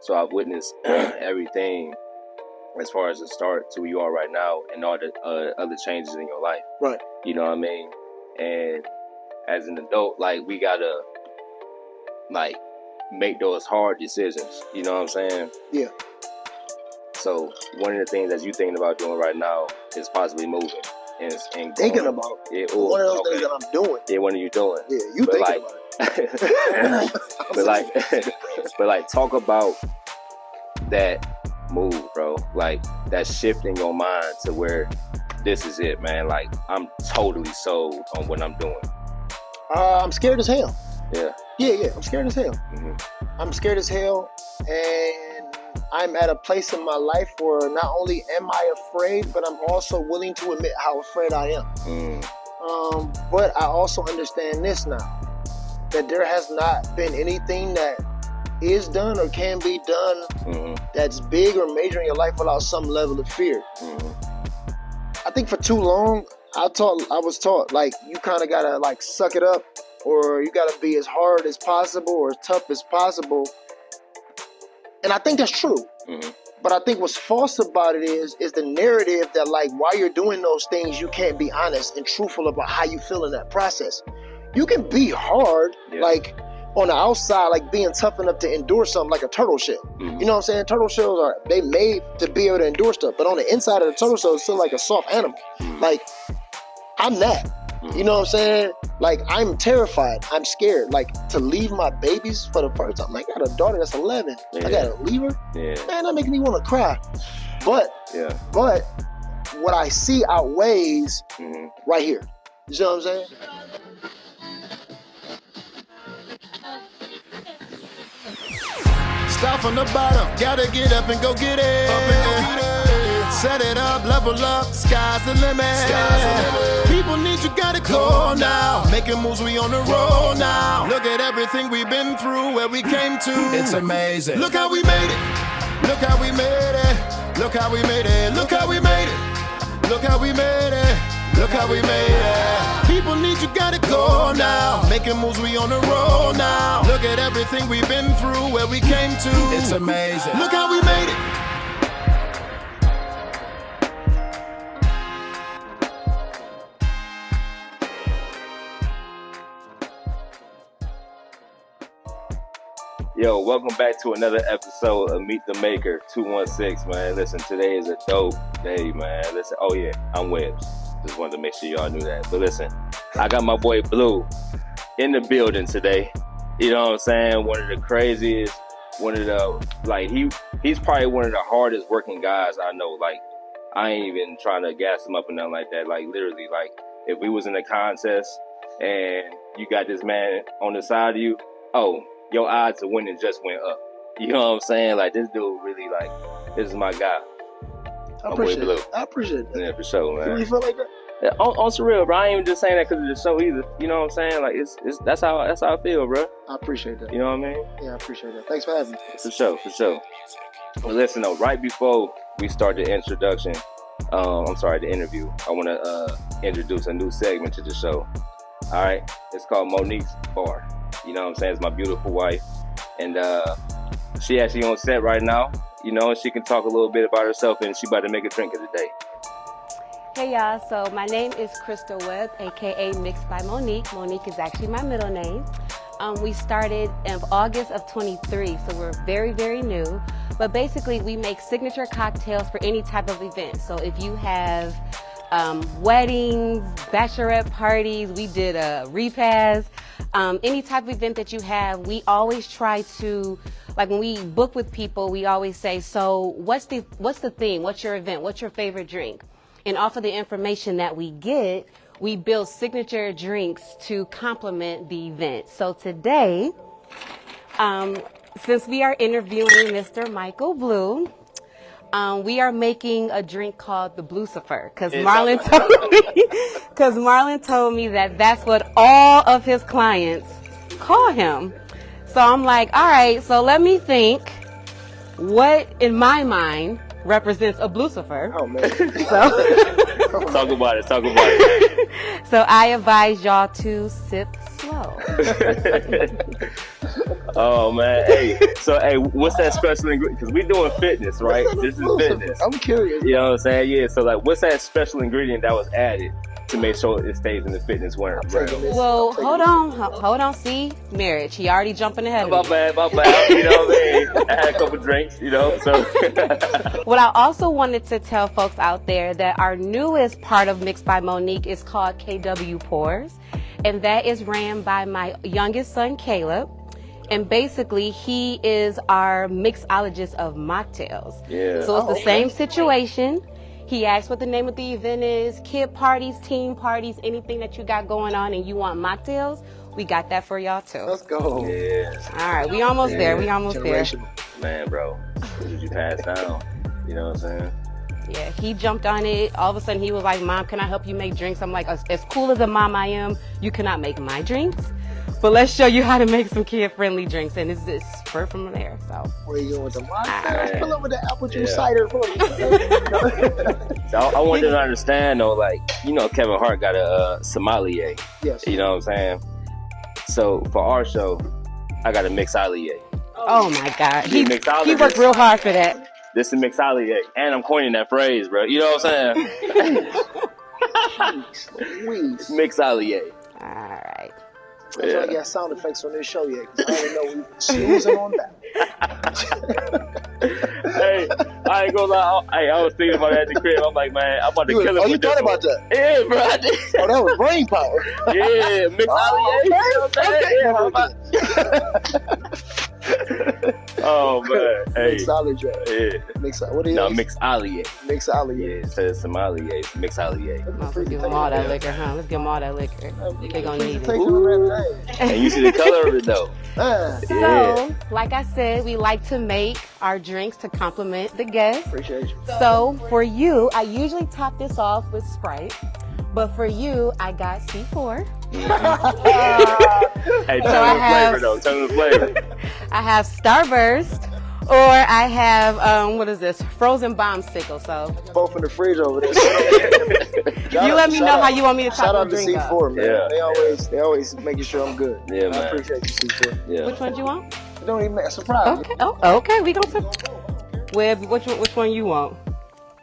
So I've witnessed everything as far as the start to where you are right now and all the other changes in your life. Right. You know what I mean? And as an adult, like, we gotta, like, make those hard decisions. You know what I'm saying? Yeah. So one of the things that you thinking about doing right now is possibly moving. And thinking about it. One of those things that I'm doing. Yeah, what are you doing? Yeah, you but thinking about it. but like, talk about that move, bro. Like, that shift in your mind to where this is it, man. Like, I'm totally sold on what I'm doing. I'm scared as hell. Yeah. Yeah. I'm scared as hell. Mm-hmm. I'm scared as hell, and I'm at a place in my life where not only am I afraid, but I'm also willing to admit how afraid I am. But I also understand this now, that there has not been anything that is done or can be done that's big or major in your life without some level of fear. I think for too long, I was taught, like, you kind of gotta, like, suck it up, or you gotta be as hard as possible or as tough as possible. And I think that's true. But I think what's false about it is the narrative that, like, while you're doing those things, you can't be honest and truthful about how you feel in that process. You can be hard, like, on the outside, like being tough enough to endure something like a turtle shell. You know what I'm saying? Turtle shells they made to be able to endure stuff. But on the inside of the turtle shell, it's still like a soft animal. Like, I'm that. You know what I'm saying? Like, I'm terrified. I'm scared. Like, to leave my babies for the first time. I got a daughter that's 11. I gotta leave her. Man, that making me want to cry. But what I see outweighs right here. You see what I'm saying? Start from the bottom, gotta get up and go get it. Set it up, level up, sky's the limit. People need you, gotta go now. Making moves, we on the road now. Look at everything we've been through, where we came to. It's amazing. Look how we made it. Look how we made it. Look how we made it. Look how we made it. Look how we made it. Look how we made it. People need you, gotta go now. Making moves, we on the road now. Look at everything we've been through, where we came to. It's amazing. Look how we made it. Yo, welcome back to another episode of Meet the Maker216, man. Listen, today is a dope day, man. Listen, oh yeah, I'm Webbs. Just wanted to make sure y'all knew that. But listen, I got my boy Blue in the building today. You know what I'm saying? One of the craziest, one of the, like, he's probably one of the hardest working guys I know. Like, I ain't even trying to gas him up or nothing like that. Like, literally, like, if we was in a contest and you got this man on the side of you, oh, your odds of winning just went up. You know what I'm saying? Like, this dude really, like, this is my guy. I appreciate it. I appreciate that. Yeah, for sure, man. You really feel like that? Yeah, on surreal, bro. I ain't even just saying that because of the show either. You know what I'm saying? Like, it's that's how I feel, bro. I appreciate that. You know what I mean? Yeah, I appreciate that. Thanks for having me. For sure. Well, listen, though, right before we start the introduction, the interview, I want to introduce a new segment to the show. All right? It's called Monique's Bar. You know what I'm saying? It's my beautiful wife. And she actually on set right now. You know, she can talk a little bit about herself, and she about to make a drink of the day. Hey y'all, so my name is Crystal Webb, aka Mixed by Monique. Monique is actually my middle name. We started in August of 23, so we're very, very new. But basically, we make signature cocktails for any type of event. So if you have weddings, bachelorette parties, we did a repast, any type of event that you have, we always try to, like when we book with people, we always say, so what's the theme? What's your event? What's your favorite drink? And off of the information that we get, we build signature drinks to complement the event. So today, since we are interviewing Mr. Michael Blue, we are making a drink called the Blucifer because Marlon told me that that's what all of his clients call him. So I'm like, all right, so let me think what in my mind represents a Blucifer. Oh man. So, Talk about it. Talk about it. so I advise y'all to sip slow. Oh man, hey. So hey, what's that special ingredient? Because we doing fitness, right? This is fitness. I'm curious. You know what I'm saying? Yeah. So like, what's that special ingredient that was added to make sure it stays in the fitness realm? Well, hold on. See, marriage. He already jumping ahead of me. My bad. You know what I mean? I had a couple drinks, you know. So. What I also wanted to tell folks out there that our newest part of Mixed by Monique is called KW Pours, and that is ran by my youngest son, Caleb. And basically, he is our mixologist of mocktails. Yeah. So it's the same situation. He asks what the name of the event is, kid parties, teen parties, anything that you got going on and you want mocktails, we got that for y'all too. Let's go. Yeah. All right, we almost there. We almost there. Man, bro, did you pass down? You know what I'm saying? Yeah, he jumped on it. All of a sudden, he was like, Mom, can I help you make drinks? I'm like, as cool as a mom I am, you cannot make my drinks. But let's show you how to make some kid-friendly drinks. And it's just spur from there, so. Where you going with the mocktail? Right. Fill up with the apple juice cider for me. I wanted to understand, though, like, you know, Kevin Hart got a sommelier. Yes. You know what I'm saying? So, for our show, I got a mixolier. Oh, my God. He mixologist. worked real hard for that. This is mixolier. And I'm coining that phrase, bro. You know what I'm saying? Mixolier. All right. I feel like you got sound effects on this show yet, because I already know we snoozing on that. Hey, I ain't gonna lie. I was thinking about that at the crib. I'm like, man, I'm about to kill him. Oh, you with this thought one. about that? Yeah, bro. I did. Oh, that was brain power. Yeah, Oh man, hey. Mixology. Yeah. What is it? No, mixolier. Mixology. Yeah, it says sommelier. It's mixolier. Let's give them all that liquor, huh? Let's give them all that liquor. They're going to need it. And you see the color of it, though. So, like I said, we like to make our drinks to complement the guests. Appreciate you. So, for you, I usually top this off with Sprite. But for you, I got C4. Hey, tell me the flavor, though. Tell me the flavor. I have Starburst, or I have, what is this? Frozen Bombsicle. So both in the fridge over there. You let me know how you want me to top shout your out to drink C4, up. man. Yeah. They always making sure I'm good. Yeah, man. I appreciate you, C4. Yeah. Which one do you want? It don't even matter. Surprise. Okay. Oh, okay. We gonna. Web, which one you want?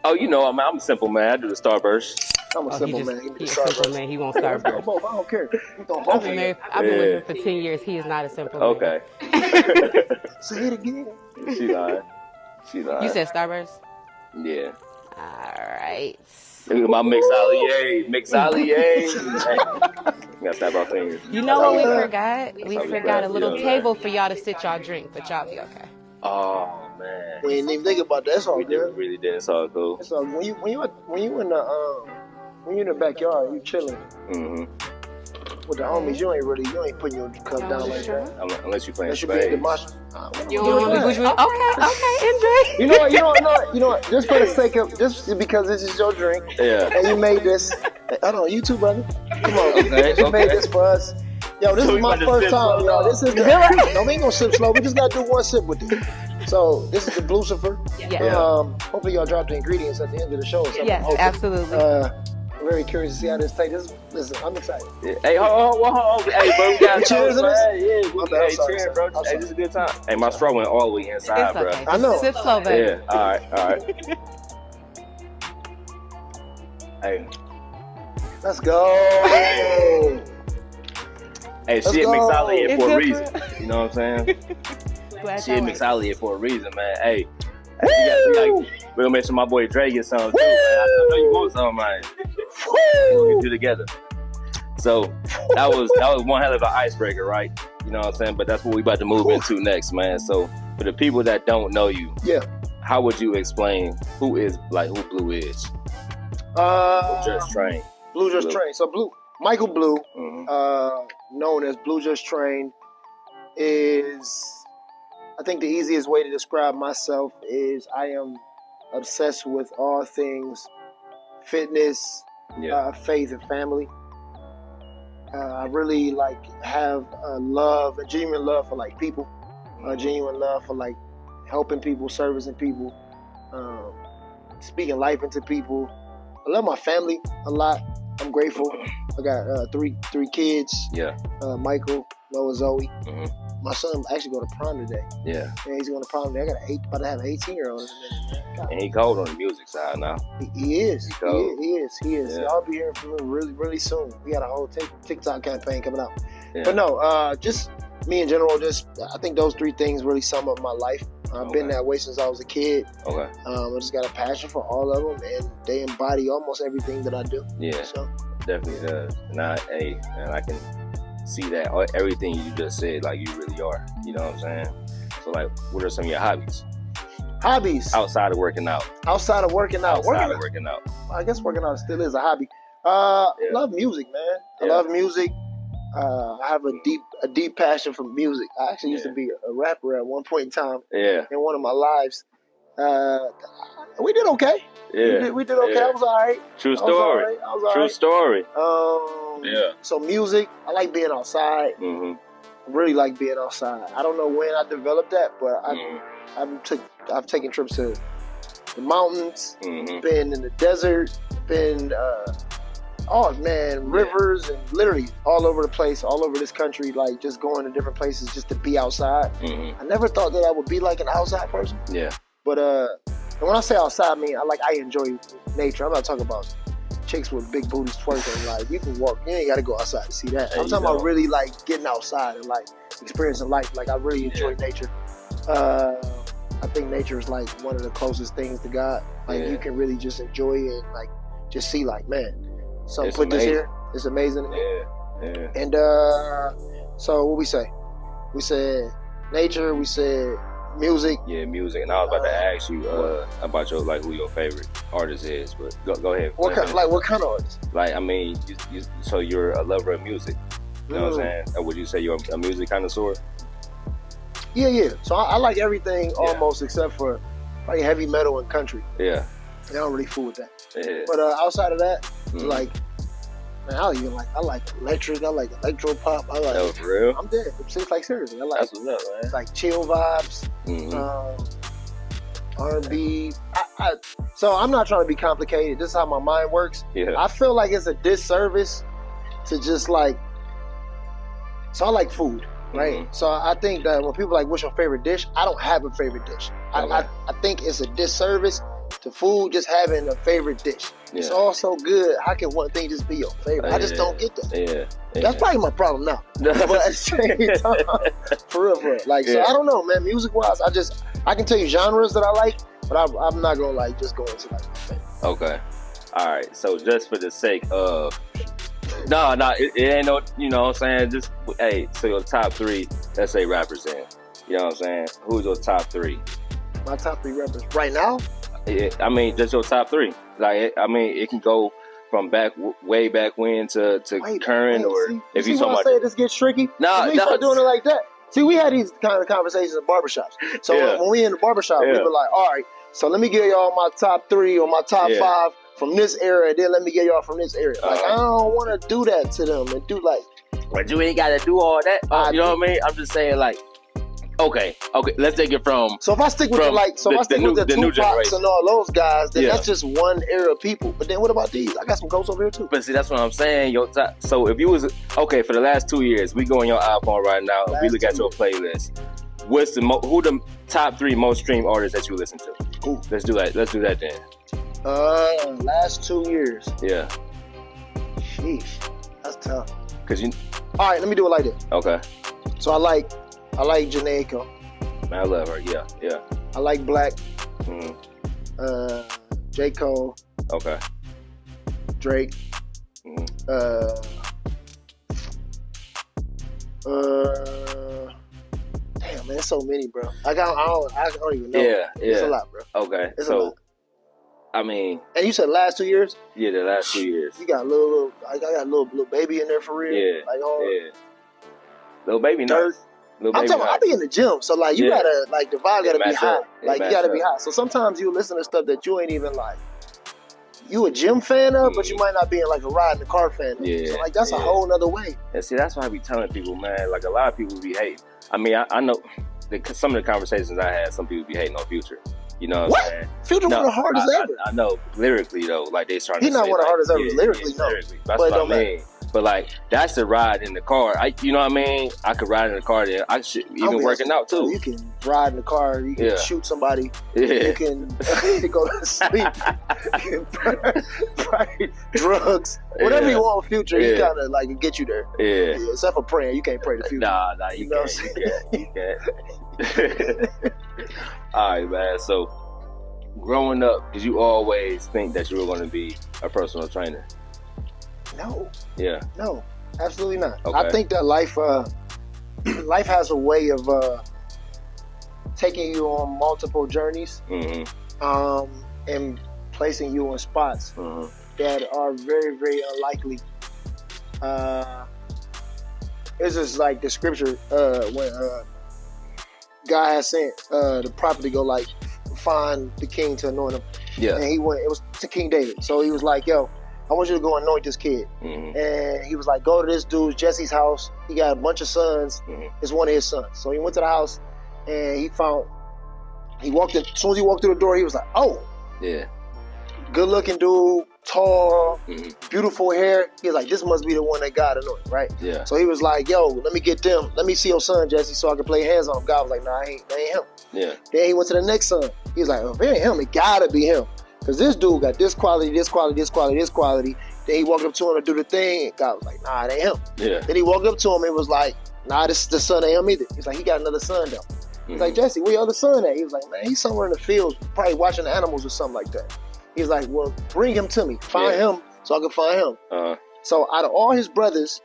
Oh, you know, I'm a simple man. I do the Starburst. I'm a simple man. Give me the He's a simple Starburst. man. He won't Starburst. Both. I don't care. We don't I've both. been married. I've been with him for 10 years. He is not a simple man. Okay. Say it again. She lied. You said Starburst? Yeah. All right. Look at my mixolier. Gotta snap our fingers. You know what we forgot? We how we forgot grab a little you, table for y'all to sit y'all drink, but y'all be okay. Oh man. We didn't even think about that. That's all We good. really did. It's all cool. So when you in the backyard, you chilling with the homies. You ain't putting your cup down like that. Unless you playing That should be at the spades. mosh. You want me to okay, enjoy. You know what? Just for the sake of, just because this is your drink, Yeah. and you made this. Hold on, you too, brother. Come on, Okay, you made this for us. Yo, this So is we my about to first sip time, slow? y'all. This is no, we ain't gonna sip slow. We just gotta do one sip with it. So this is the Blucifer. Yeah. Hopefully y'all drop the ingredients at the end of the show. Or something. Yes, Hopefully. absolutely. I'm very curious to see how this tastes. Listen, I'm excited. Yeah. Hey, hold on. Hey, bro, we got Cheers to this? Yeah, My bad, I'm hey, sorry, cheers, sorry. bro. I'm Hey, sorry. this is a good time. Hey, my straw went all the way inside, It's bro. okay. I know. Sip slow, baby. Yeah, all right. Hey, Let's go. hey, she a go. mixolier It's for a different. reason. You know what I'm saying? Glad She a y'all like it. mixolier for a reason, man. Hey, we're gonna make sure my boy Dre gets some too, man. I know you want some, man. We'll get you together. So that was one hell of an icebreaker, right? You know what I'm saying? But that's what we about to move into next, man. So for the people that don't know you, Yeah. how would you explain who Blue is? Just Train. Blue Just Blue. Train. So Michael Blue, Mhm. known as Blue Just Train, is, I think the easiest way to describe myself is I am obsessed with all things fitness, Yeah. faith, and family. I really have a genuine love for people, a genuine love for helping people, servicing people. speaking life into people. I love my family a lot. I'm grateful. I got three kids. Yeah. Michael, Noah, Zoe. Mm-hmm. My son actually going to prom today. Yeah. He's going to prom today. I got about to have an 18-year-old in a minute, man. And he cold on the music side now. He is. He is. Yeah. Y'all be hearing from him really, really soon. We got a whole TikTok campaign coming out. Yeah. But no, just me in general, I think those three things really sum up my life. I've been that way since I was a kid. Okay. I just got a passion for all of them, and they embody almost everything that I do. Yeah. So definitely does. And I can see that everything you just said, like you really are. You know what I'm saying? So like, what are some of your hobbies? Hobbies Outside of working out. Outside of working out. I I guess working out still is a hobby. I love music, man. I love music. I have a deep passion for music. I actually used to be a rapper at one point in time. Yeah. In one of my lives. We did okay. Yeah. We did okay. Yeah. I was all right. True story. True story. Yeah. So music, I like being outside. Mm-hmm. I really like being outside. I don't know when I developed that, but I've taken trips to the mountains, been in the desert, been rivers and literally all over the place, all over this country, like just going to different places just to be outside. I never thought that I would be like an outside person. Yeah. But and when I say outside, I mean I enjoy nature. I'm not talking about chicks with big booties twerking. Like you can walk, you ain't gotta go outside to see that. I'm talking about really like getting outside and like experiencing life. Like I really enjoy nature. I think nature is like one of the closest things to God. Like you can really just enjoy it and like just see like, man, something put this here. It's amazing. Yeah. And so what we say? We said nature. We said music. Yeah, music. And I was about to ask you about your who your favorite artist is, but go ahead. What kind of artist? Like, I mean, so you're a lover of music. You know what I'm saying? Or would you say you're a music connoisseur? Yeah. So I like everything almost except for like heavy metal and country. Yeah. I don't really fool with that. Yeah. But outside of that, like, man, I like electric. I like electro pop. I like. That was real. I'm dead. It's like seriously. I like. That's what's up, man. Like chill vibes. R&B. So I'm not trying to be complicated. This is how my mind works. Yeah. I feel like it's a disservice to just like. So I like food, right? So I think that when people are like, what's your favorite dish? I don't have a favorite dish. I think it's a disservice to food just having a favorite dish. Yeah. It's all so good. How can one thing just be your favorite? I just don't get that. Yeah. That's probably my problem now. But at the same time, for real. Like, so I don't know, man. Music wise, I can tell you genres that I like, but I'm not gonna like just go into like my favorite. Okay. All right. So just for the sake of no, it ain't no, you know what I'm saying? Just, hey, so your top three, let's say rappers in. You know what I'm saying? Who's your top three? My top three rappers right now? I mean, just your top three. Like, I mean, it can go from way back when to current, or if you talking about. Say this gets tricky. No, start doing it like that. See, we had these kind of conversations in barbershops. So when we in the barbershop, we were like, all right, so let me give y'all my top three or my top five from this era, then let me get y'all from this area. Like, I don't want to do that to them and do like. But you ain't got to do all that. You know what I mean? I'm just saying, like, okay, let's take it from. So if I stick with the Tupacs and all those guys, then that's just one era of people. But then what about these? I got some ghosts over here too. But see, that's what I'm saying. So if you was for the last 2 years, we go on your iPhone right now. We look at your playlist. What's who the top three most streamed artists that you listen to? Ooh. Let's do that. Let's do that then. Last 2 years. Yeah. Sheesh, that's tough. All right, let me do it like this. Okay. So I like Janae Aiko. Man, I love her. Yeah. I like Black. J. Cole. Okay. Drake. Damn, man, so many, bro. I don't even know. Yeah. It's a lot, bro. Okay. It's a lot. I mean. And you said last 2 years? Yeah, the last 2 years. You got I got a little baby in there for real. Yeah. Like Little baby Dirt. Nice. I'm talking about, I be in the gym, so like you gotta like the vibe gotta be high. Like you gotta be high. So sometimes you listen to stuff that you ain't even like you a gym fan of, but you might not be in like a ride in the car fan of. Yeah. So like that's a whole nother way. And see, that's why I be telling people, man, like a lot of people be hating. I mean, I know some of the conversations I had, some people be hating on Future. You know what I'm saying? Future one of the hardest ever. I know, lyrically though, like they started. He's not one of the hardest ever. Lyrically, no. Lyrically. That's what I mean. But like, that's the ride in the car. You know what I mean? I could ride in the car there. I should even working out too. You can ride in the car. You can shoot somebody. Yeah. You can go to sleep. You can pray, drugs, whatever you want. Future, he kind of like get you there. Yeah. Except for praying, you can't pray the future. Nah, you can't. All right, man. So, growing up, did you always think that you were going to be a personal trainer? No. Yeah. No, absolutely not. Okay. I think that life has a way of taking you on multiple journeys, and placing you in spots that are very, very unlikely. It's just like the scripture when God has sent the prophet to go like find the king to anoint him. Yeah. And he went. It was to King David. So he was like, "Yo, I want you to go anoint this kid." And he was like, "Go to this dude Jesse's house. He got a bunch of sons. It's one of his sons." So he went to the house and he walked in. As soon as he walked through the door, he was like, "Oh, yeah, good looking dude, tall, beautiful hair." He was like, "This must be the one that God anointed, right?" Yeah. So he was like, "Yo, let me get them. Let me see your son, Jesse, so I can play hands on him." God was like, "Nah, that ain't him." Yeah. Then he went to the next son. He was like, "Oh, if it ain't him, it gotta be him. Because this dude got this quality, this quality, this quality, this quality." Then he walked up to him to do the thing. God was like, "Nah, it ain't him." Yeah. Then he walked up to him and was like, "Nah, this the son ain't him either." He's like, "He got another son though." He's like, "Jesse, where your other son at?" He was like, "Man, he's somewhere in the fields, probably watching the animals or something like that." He was like, "Well, bring him to me. Find him so I can find him." So out of all his brothers,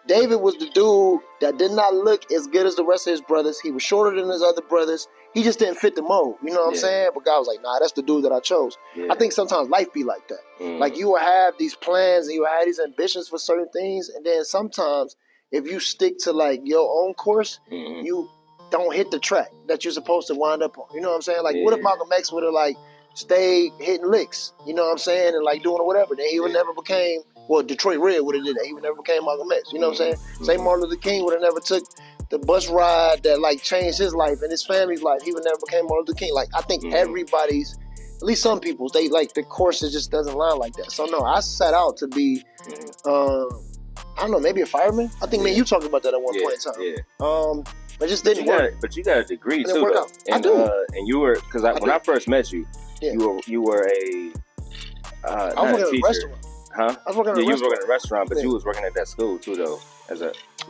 David was the dude that did not look as good as the rest of his brothers. He was shorter than his other brothers. He just didn't fit the mold. You know what I'm saying? But God was like, "Nah, that's the dude that I chose." I think sometimes life be like that. Like you will have these plans and you will have these ambitions for certain things. And then sometimes if you stick to like your own course, you don't hit the track that you're supposed to wind up on. You know what I'm saying? Like what if Malcolm X would have like stayed hitting licks, you know what I'm saying? And like doing whatever. Then he would never became, well, Detroit Red would have did that. He would never became Malcolm X. You know what I'm saying? Same Martin Luther King would have never took the bus ride that like changed his life and his family's life. He would never became Martin Luther King. Like I think everybody's, at least some people, they like the course just doesn't line like that. So no, I set out to be, I don't know, maybe a fireman. I think me and you talked about that at one point in time. It just didn't work. But you got a degree too, work though. out. And, I do. And you were, because when I first met you, you were a I was working at a restaurant. Huh? I was working at a you was restaurant. working at a restaurant, but you was working at that school too, though.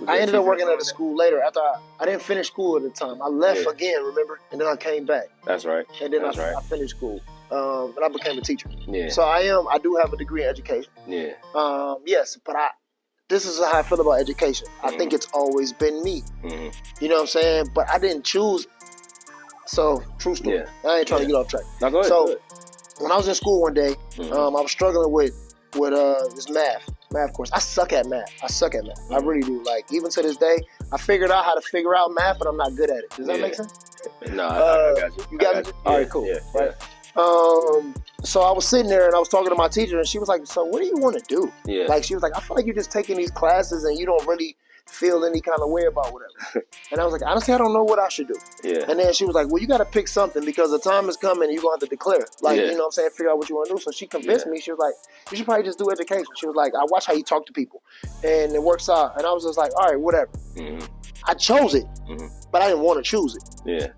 I ended up working at a school later after I didn't finish school at the time. I left again, remember? And then I came back. That's right. And then I finished school. And I became a teacher. Yeah. So I do have a degree in education. Yeah. Yes, but this is how I feel about education. I think it's always been me. You know what I'm saying? But I didn't choose. So, true story. Yeah. I ain't trying to get off track. No, go ahead. So, when I was in school one day, I was struggling with this math course. I suck at math. I really do. Like, even to this day, I figured out how to figure out math, but I'm not good at it. Does that make sense? No, I got you. You got me? Yeah, all right, cool. Yeah, right. So I was sitting there and I was talking to my teacher and she was like, "So what do you want to do?" Yeah. Like she was like, "I feel like you're just taking these classes and you don't really feel any kind of way about whatever." And I was like, "Honestly, I don't know what I should do." Yeah. And then she was like, "Well, you got to pick something because the time is coming and you're going to have to declare. Like, you know what I'm saying? Figure out what you want to do." So she convinced me. She was like, "You should probably just do education." She was like, "I watch how you talk to people and it works out." And I was just like, "All right, whatever." I chose it, but I didn't want to choose it. Yeah.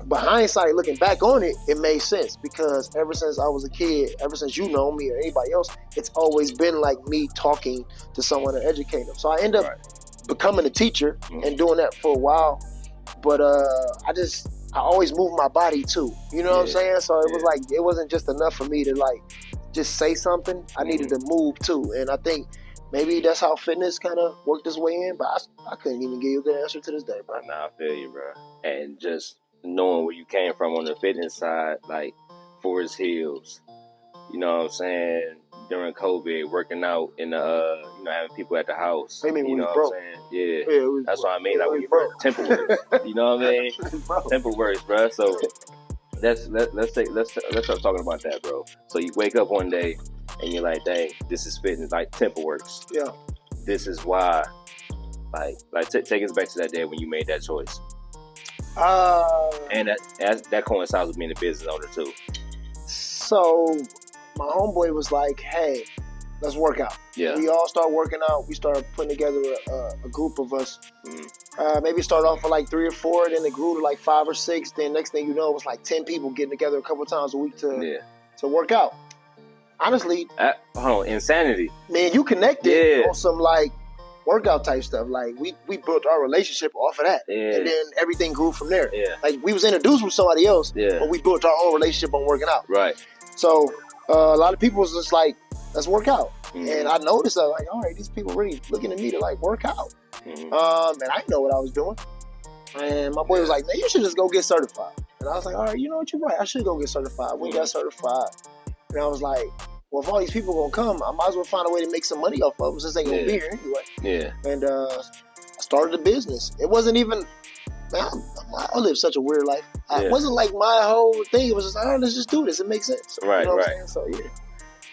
But hindsight, looking back on it, it made sense because ever since I was a kid, ever since you know me or anybody else, it's always been like me talking to someone and educating them. So I ended up becoming a teacher and doing that for a while. But I always moved my body too. You know what I'm saying? So it was like, it wasn't just enough for me to like just say something. I needed to move too. And I think maybe that's how fitness kind of worked its way in. But I couldn't even give you a good answer to this day, bro. Nah, I feel you, bro. And just knowing where you came from on the fitness side, like Forest Hills, you know what I'm saying, during COVID, working out in the, having people at the house. I mean, you know what broke. I'm saying? Yeah. That's what I mean. Like when you broke. Temple Works. You know what I mean? Temple Works, bro. So let's start talking about that, bro. So you wake up one day and you're like, dang, this is fitness, like Temple Works. Yeah. This is why. Like take us back to that day when you made that choice. And that coincides with being a business owner too. So my homeboy was like, "Hey, let's work out." Yeah. We all start working out. We started putting together a group of us. Maybe start off with like 3 or 4, then it grew to like 5 or 6. Then next thing you know, it was like 10 people getting together a couple times a week to work out. Honestly, insanity. Man, you connected on some like workout type stuff. Like we built our relationship off of that, and then everything grew from there. Like we was introduced with somebody else, but we built our own relationship on working out. Right. So a lot of people was just like, let's work out. And I noticed that, like, all right, these people really looking at me to like work out. And I didn't know what I was doing. And my boy was like, man, you should just go get certified. And I was like, all right, you know what, you're right. I should go get certified. We got certified. And I was like, well, if all these people gonna come, I might as well find a way to make some money off of them since they gonna be here anyway. Yeah. And I started a business. It wasn't even, man, I live such a weird life. It wasn't like my whole thing. It was just, oh, let's just do this. It makes sense. Right, you know what right. I'm saying? So, yeah.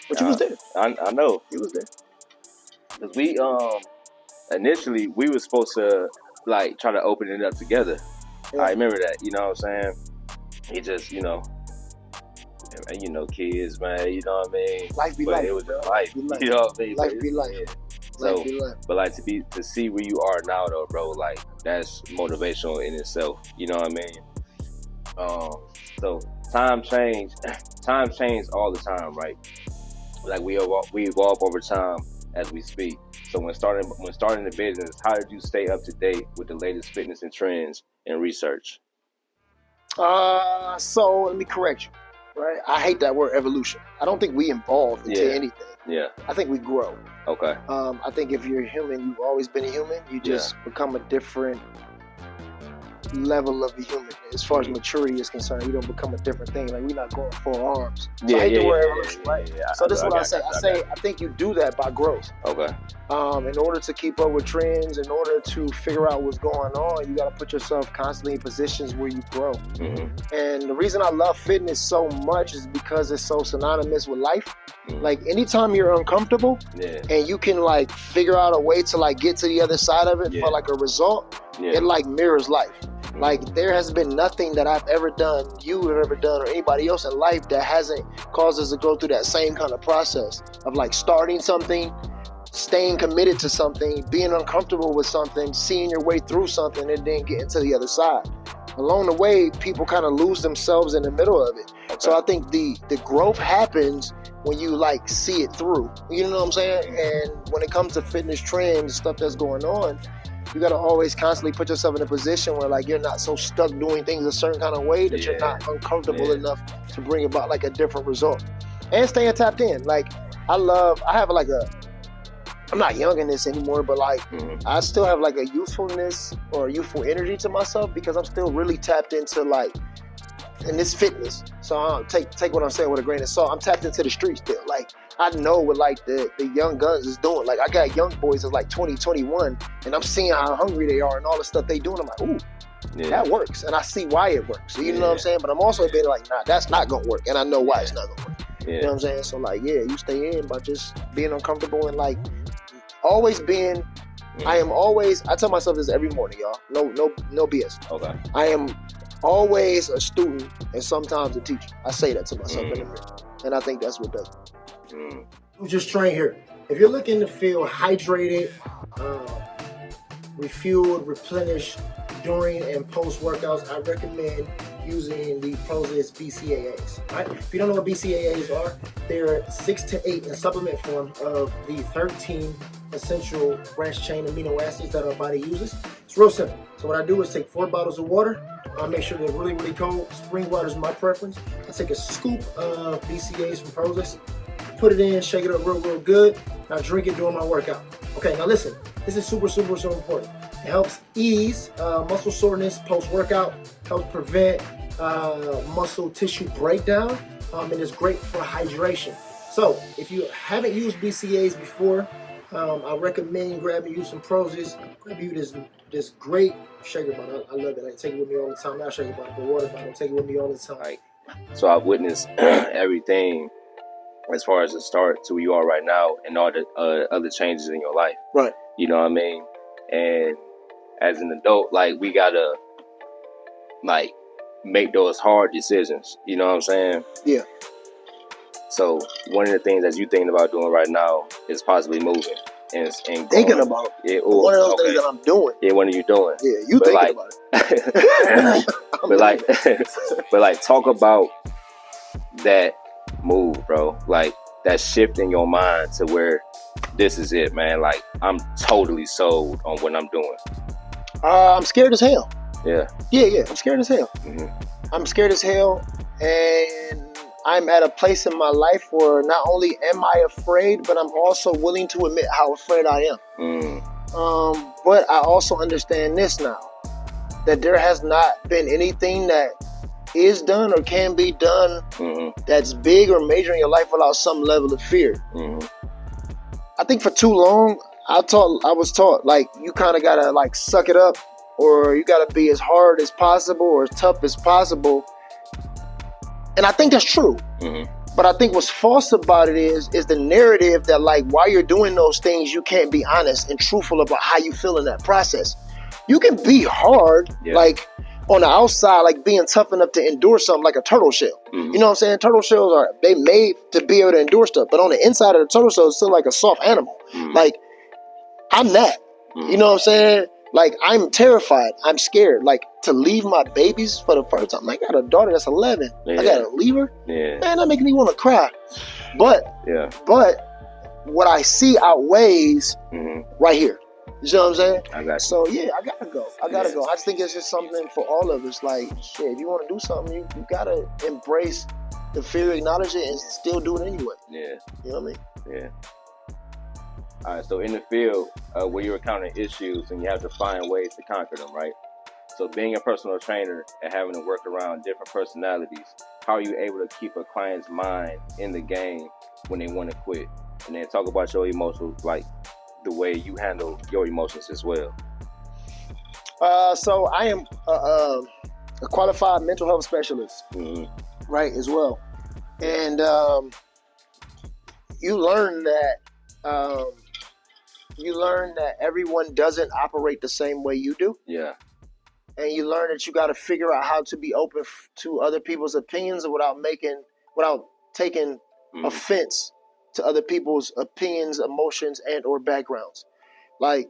But you was there. I know. You was there. Because we, initially, we were supposed to, like, try to open it up together. Yeah. I remember that, you know what I'm saying? It just, you know, kids, man, you know what I mean? Life be life. It was just life. You know what I mean? Life be life. Yeah. Life So, be life. but like to see where you are now though, bro, like that's motivational in itself. You know what I mean? So time change all the time, right? Like we evolve over time as we speak. So when starting the business, how did you stay up to date with the latest fitness and trends and research? So let me correct you. Right? I hate that word evolution. I don't think we evolve into anything. Yeah. I think we grow. Okay. I think if you're a human, you've always been a human. You just become a different level of a human. As far as maturity is concerned, you don't become a different thing. Like, we're not growing 4 arms. So I hate the word evolution, right? Yeah. So this is what I say. I think you do that by growth. Okay. In order to keep up with trends, in order to figure out what's going on, you got to put yourself constantly in positions where you grow. And the reason I love fitness so much is because it's so synonymous with life. Like, anytime you're uncomfortable and you can like figure out a way to like get to the other side of it for like a result, it like mirrors life. Like, there has been nothing that I've ever done, you have ever done, or anybody else in life that hasn't caused us to go through that same kind of process of like starting something, staying committed to something, being uncomfortable with something, seeing your way through something, and then getting to the other side. Along the way, people kind of lose themselves in the middle of it. Okay. So I think the growth happens when you like see it through. You know what I'm saying? And when it comes to fitness trends, stuff that's going on, you got to always constantly put yourself in a position where like you're not so stuck doing things a certain kind of way that you're not uncomfortable enough to bring about like a different result. And staying tapped in. Like, I'm not young in this anymore, but like I still have like a youthfulness or a youthful energy to myself because I'm still really tapped into like, in this fitness. So I'll take what I'm saying with a grain of salt. I'm tapped into the streets still. Like, I know what like the young guns is doing. Like, I got young boys that's like 20, 21, and I'm seeing how hungry they are and all the stuff they doing. I'm like, ooh, that works. And I see why it works. So, you know what I'm saying? But I'm also being like, nah, that's not gonna work. And I know why it's not gonna work. You know what I'm saying? So like, you stay in by just being uncomfortable and like always being, I tell myself this every morning, y'all. No BS. Okay. I am always a student and sometimes a teacher. I say that to myself in the mirror. And I think that's what does it. You just train here. If you're looking to feel hydrated, refueled, replenished during and post workouts, I recommend using the Prozis BCAAs. Right? If you don't know what BCAAs are, they're 6 to 8 in supplement form of the 13 essential branched chain amino acids that our body uses. It's real simple. So what I do is take 4 bottles of water. I make sure they're really, really cold. Spring water is my preference. I take a scoop of BCAAs from Prozis, put it in, shake it up real, real good. Now drink it during my workout. Okay, now listen. This is super, super, super important. It helps ease muscle soreness post-workout, helps prevent muscle tissue breakdown, and it's great for hydration. So if you haven't used BCAAs before, I recommend grabbing you some Prozis. Grab you this great shaker bottle. I love it. I take it with me all the time. Not shaker bottle, but water bottle. Take it with me all the time. So I've witnessed everything as far as the start to where you are right now and all the other changes in your life. Right. You know what I mean? And as an adult, like, we gotta like make those hard decisions. You know what I'm saying? Yeah. So one of the things that you thinking about doing right now is possibly moving and thinking about it. One of those things that I'm doing. Yeah, what are you doing? Yeah, you but thinking about it. but like talk about that move, bro. Like that shift in your mind to where this is it, man. Like I'm totally sold on what I'm doing. I'm scared as hell. Yeah. I'm scared as hell. Mm-hmm. I'm scared as hell, and I'm at a place in my life where not only am I afraid, but I'm also willing to admit how afraid I am. But I also understand this now, that there has not been anything that is done or can be done that's big or major in your life without some level of fear. I think for too long, I was taught like you kind of gotta like suck it up, or you gotta be as hard as possible or as tough as possible. And I think that's true. But I think what's false about it is the narrative that like while you're doing those things, you can't be honest and truthful about how you feel in that process. You can be hard, like on the outside, like being tough enough to endure something like a turtle shell. You know what I'm saying? Turtle shells they made to be able to endure stuff, but on the inside of the turtle shell, it's still like a soft animal. Like I'm that. You know what I'm saying? Like I'm terrified. I'm scared. Like to leave my babies for the first time. I got a daughter that's 11. I gotta leave her. Man, that making me want to cry. But what I see outweighs right here. You know what I'm saying? I got you. So yeah, I gotta go. I just think it's just something for all of us. Like shit, if you want to do something, you gotta embrace the fear, acknowledge it, and still do it anyway. Yeah. You know what I mean? Yeah. All right, so in the field where you're encountering issues and you have to find ways to conquer them, right? So being a personal trainer and having to work around different personalities, how are you able to keep a client's mind in the game when they want to quit? And then talk about your emotions, like the way you handle your emotions as well. So I am a qualified mental health specialist, right, as well. And you learn that everyone doesn't operate the same way you do. Yeah. And you learn that you got to figure out how to be open to other people's opinions without taking offense to other people's opinions, emotions, and or backgrounds. Like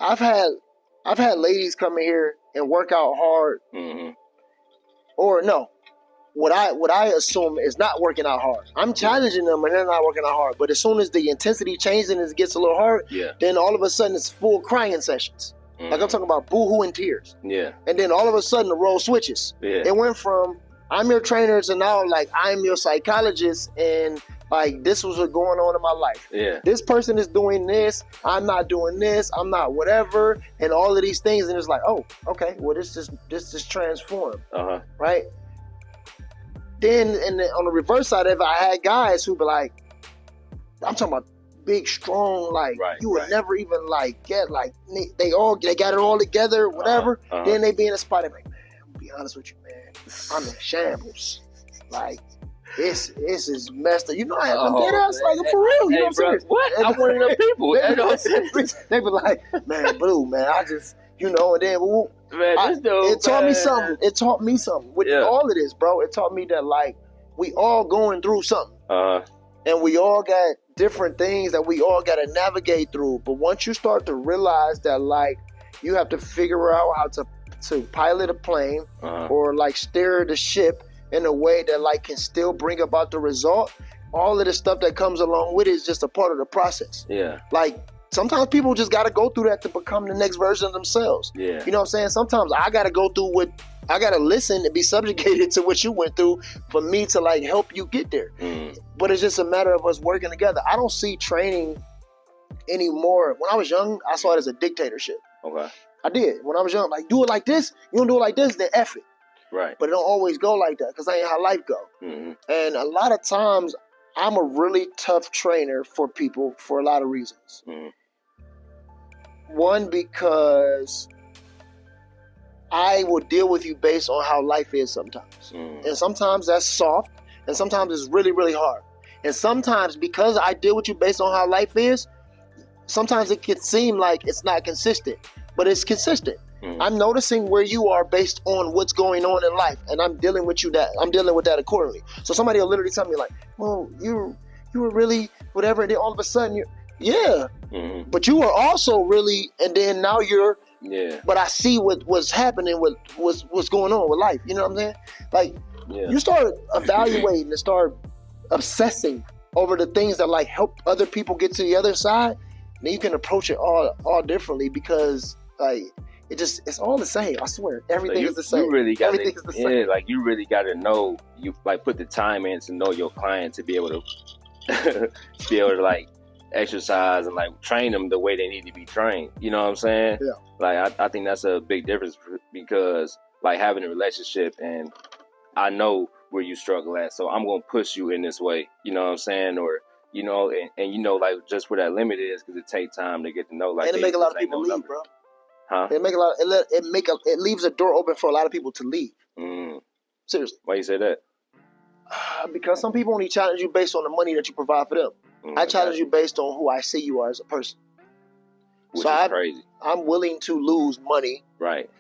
I've had ladies come in here and work out hard, or no. What I assume is not working out hard. I'm challenging them and they're not working out hard. But as soon as the intensity changes and it gets a little hard, then all of a sudden it's full crying sessions. Like I'm talking about boo-hoo and tears. Yeah. And then all of a sudden the role switches. Yeah. It went from I'm your trainer to now like I'm your psychologist and like this was what's going on in my life. Yeah. This person is doing this. I'm not doing this. I'm not whatever. And all of these things. And it's like, oh, okay. Well, this just transformed. Right? Then on the reverse side of it, I had guys who be like, I'm talking about big, strong, like you would never even like get like they got it all together, whatever. Then they be in a spot and like, man, I'm gonna be honest with you, man, I'm in shambles. Like this is messed up. You know, I have to get us like for real. You know what I'm saying? What? I'm one of them people. They be like, man, Blue, man, I just, you know, and then it taught me something. It taught me something with all of this, bro. It taught me that like we all going through something, and we all got different things that we all got to navigate through. But once you start to realize that like you have to figure out how to pilot a plane or like steer the ship in a way that like can still bring about the result, all of the stuff that comes along with it is just a part of the process. Yeah, like. Sometimes people just got to go through that to become the next version of themselves. Yeah. You know what I'm saying? Sometimes I got to go through I got to listen and be subjugated to what you went through for me to like help you get there. But it's just a matter of us working together. I don't see training anymore. When I was young, I saw it as a dictatorship. Okay. I did. When I was young, like do it like this. You don't do it like this, then F it. Right. But it don't always go like that because that ain't how life go. And a lot of times I'm a really tough trainer for people for a lot of reasons. One, because I will deal with you based on how life is sometimes. And sometimes that's soft, and sometimes it's really, really hard. And sometimes because I deal with you based on how life is, sometimes it can seem like it's not consistent, but it's consistent. I'm noticing where you are based on what's going on in life, and I'm dealing with that accordingly. So somebody will literally tell me like, well, you were really whatever, and then all of a sudden but you were also really, and then now you're but I see what's happening with what's going on with life. You know what I'm saying? Like you start evaluating and start obsessing over the things that like help other people get to the other side. Then you can approach it all differently, because like it's all the same. I swear, everything is the same. You really got everything is the same. Like you really got to know, you like put the time in to know your client, to be able to like exercise and like train them the way they need to be trained. You know what I'm saying? Yeah. Like I think that's a big difference, because like having a relationship, and I know where you struggle at, so I'm gonna push you in this way. You know what I'm saying? Or you know, and you know, like just where that limit is, because it takes time to get to know. Like, and it make a lot of people leave, bro. Huh? It leaves a door open for a lot of people to leave. Seriously. Why you say that? Because some people only challenge you based on the money that you provide for them. I challenge you based on who I see you are as a person. Which is crazy. I'm willing to lose money, right,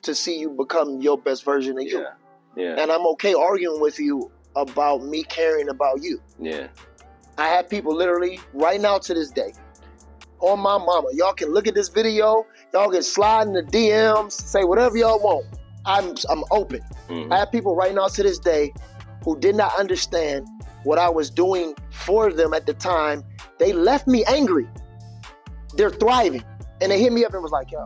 to see you become your best version of you. Yeah. And I'm okay arguing with you about me caring about you. Yeah. I have people literally right now to this day on my mama. Y'all can look at this video. Y'all can slide in the DMs, say whatever y'all want. I'm open. I have people right now to this day who did not understand what I was doing for them at the time. They left me angry. They're thriving. And they hit me up and was like, yo,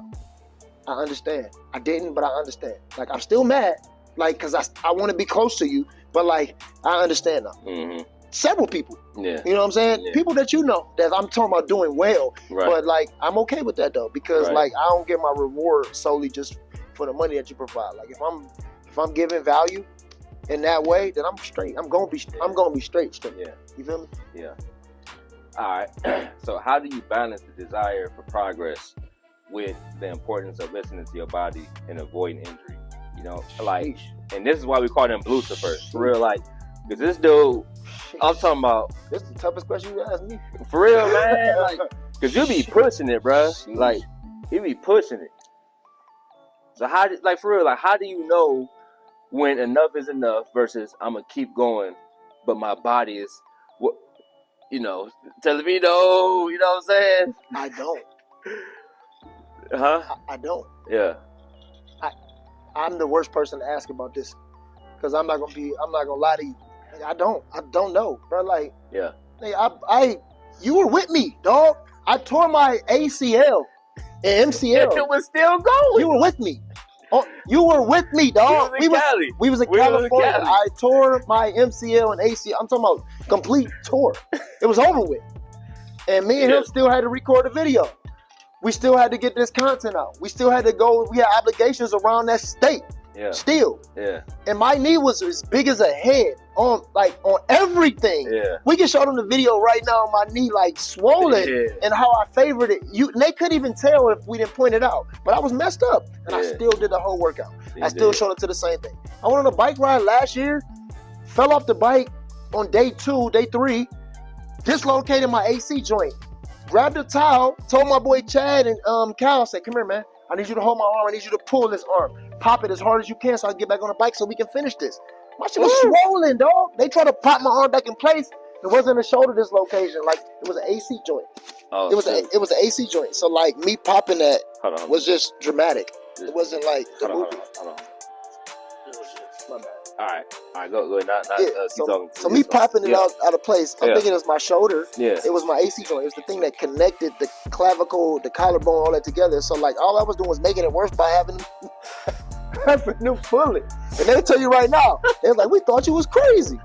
I understand. I didn't, but I understand. Like, I'm still mad. Like, because I want to be close to you, but like, I understand now. Several people. Yeah. You know what I'm saying? Yeah. People that you know that I'm talking about doing well. Right. But like, I'm okay with that though, because like, I don't get my reward solely just for the money that you provide. Like, if I'm giving value in that way, then I'm straight. I'm gonna be straight. Yeah. You feel me? Yeah. All right. So how do you balance the desire for progress with the importance of listening to your body and avoiding injury? You know, like, and this is why we call them Blucifer. For real, like, because this dude, I'm talking about. This is the toughest question you asked me. For real, man. Like, because you be pushing it, bro. Like, you be pushing it. So how do you know when enough is enough versus I'm gonna keep going, but my body is, telling me no. You know what I'm saying? I don't. Huh? I don't. Yeah. I'm the worst person to ask about this, because I'm not gonna lie to you. I don't know, bro. Like, yeah. You were with me, dog. I tore my ACL and MCL. It was still going. You were with me. Oh, you were with me, dog. We was in California. I tore my MCL and ACL. I'm talking about complete tour. It was over with. And me and him still had to record a video. We still had to get this content out. We still had to go. We had obligations around that state. Yeah. Still. Yeah. And my knee was as big as a head on everything. Yeah. We can show them the video right now on my knee, like swollen, and how I favored it. They couldn't even tell if we didn't point it out. But I was messed up, and I still did the whole workout. I still showed it to the same thing. I went on a bike ride last year, fell off the bike on day 3, dislocated my AC joint. Grabbed a towel, told my boy Chad and Cal, said, come here, man. I need you to hold my arm. I need you to pull this arm. Pop it as hard as you can so I can get back on the bike so we can finish this. My shit was swollen, dog. They tried to pop my arm back in place. It wasn't a shoulder dislocation. Like, it was an AC joint. Oh, it was an AC joint. So, like, me popping that was just dramatic. It wasn't like the movie. Hold on. My bad. All right, go ahead. So me popping it out of place, I'm thinking it's my shoulder. Yeah. It was my AC joint. It was the thing that connected the clavicle, the collarbone, all that together. So like all I was doing was making it worse by having them pull it. And they'll tell you right now, they're like, we thought you was crazy.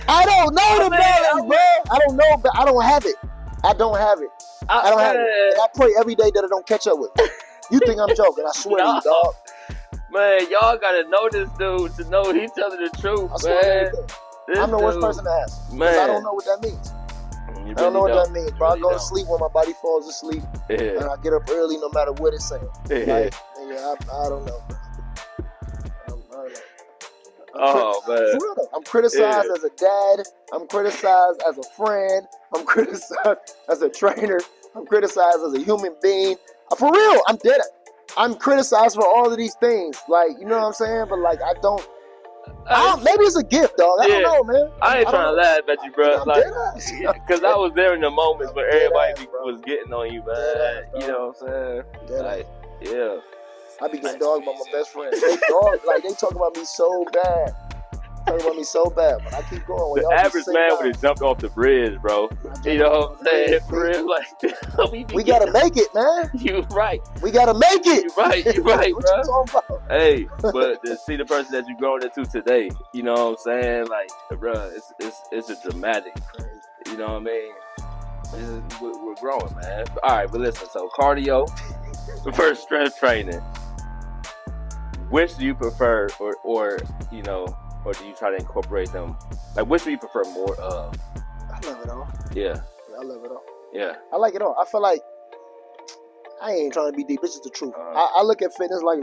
I don't know the balance, bro. I don't know, but I don't have it. I don't have it. And I pray every day that it don't catch up with me. You think I'm joking? I swear to you, dog. Man, y'all gotta know this dude to know he's telling the truth, man. I'm the worst person to ask. Man, I don't know what that means. Really I don't know what that means, bro. Really I go to sleep when my body falls asleep, and I get up early no matter what it's saying. Like, I don't know, bro. Man. I'm criticized as a dad. I'm criticized as a friend. I'm criticized as a trainer. I'm criticized as a human being. For real, I'm dead. I'm criticized for all of these things. Like, you know what I'm saying? But like, I don't. Maybe it's a gift, dog. I don't know, man. I ain't trying to laugh at you, bro. Like, because I was there in the moments where everybody was getting on you, man. You know what I'm saying? Like, yeah. I be getting dogged by my best friend. They talk about me so bad. But I keep going. The average man would have jumped off the bridge, bro. You know what I'm saying? For real, like, we gotta make it, man. You right. We gotta make it. You right, what bro. You talking about? Hey, but to see the person that you grown into today, you know what I'm saying? Like, bro, it's a dramatic. You know what I mean? We're growing, man. All right, but listen. So cardio versus strength training. Which do you prefer, or you know? Or do you try to incorporate them? Like, which do you prefer more of? I love it all. Yeah. I love it all. Yeah. I like it all. I feel like I ain't trying to be deep. It's just the truth. I look at fitness like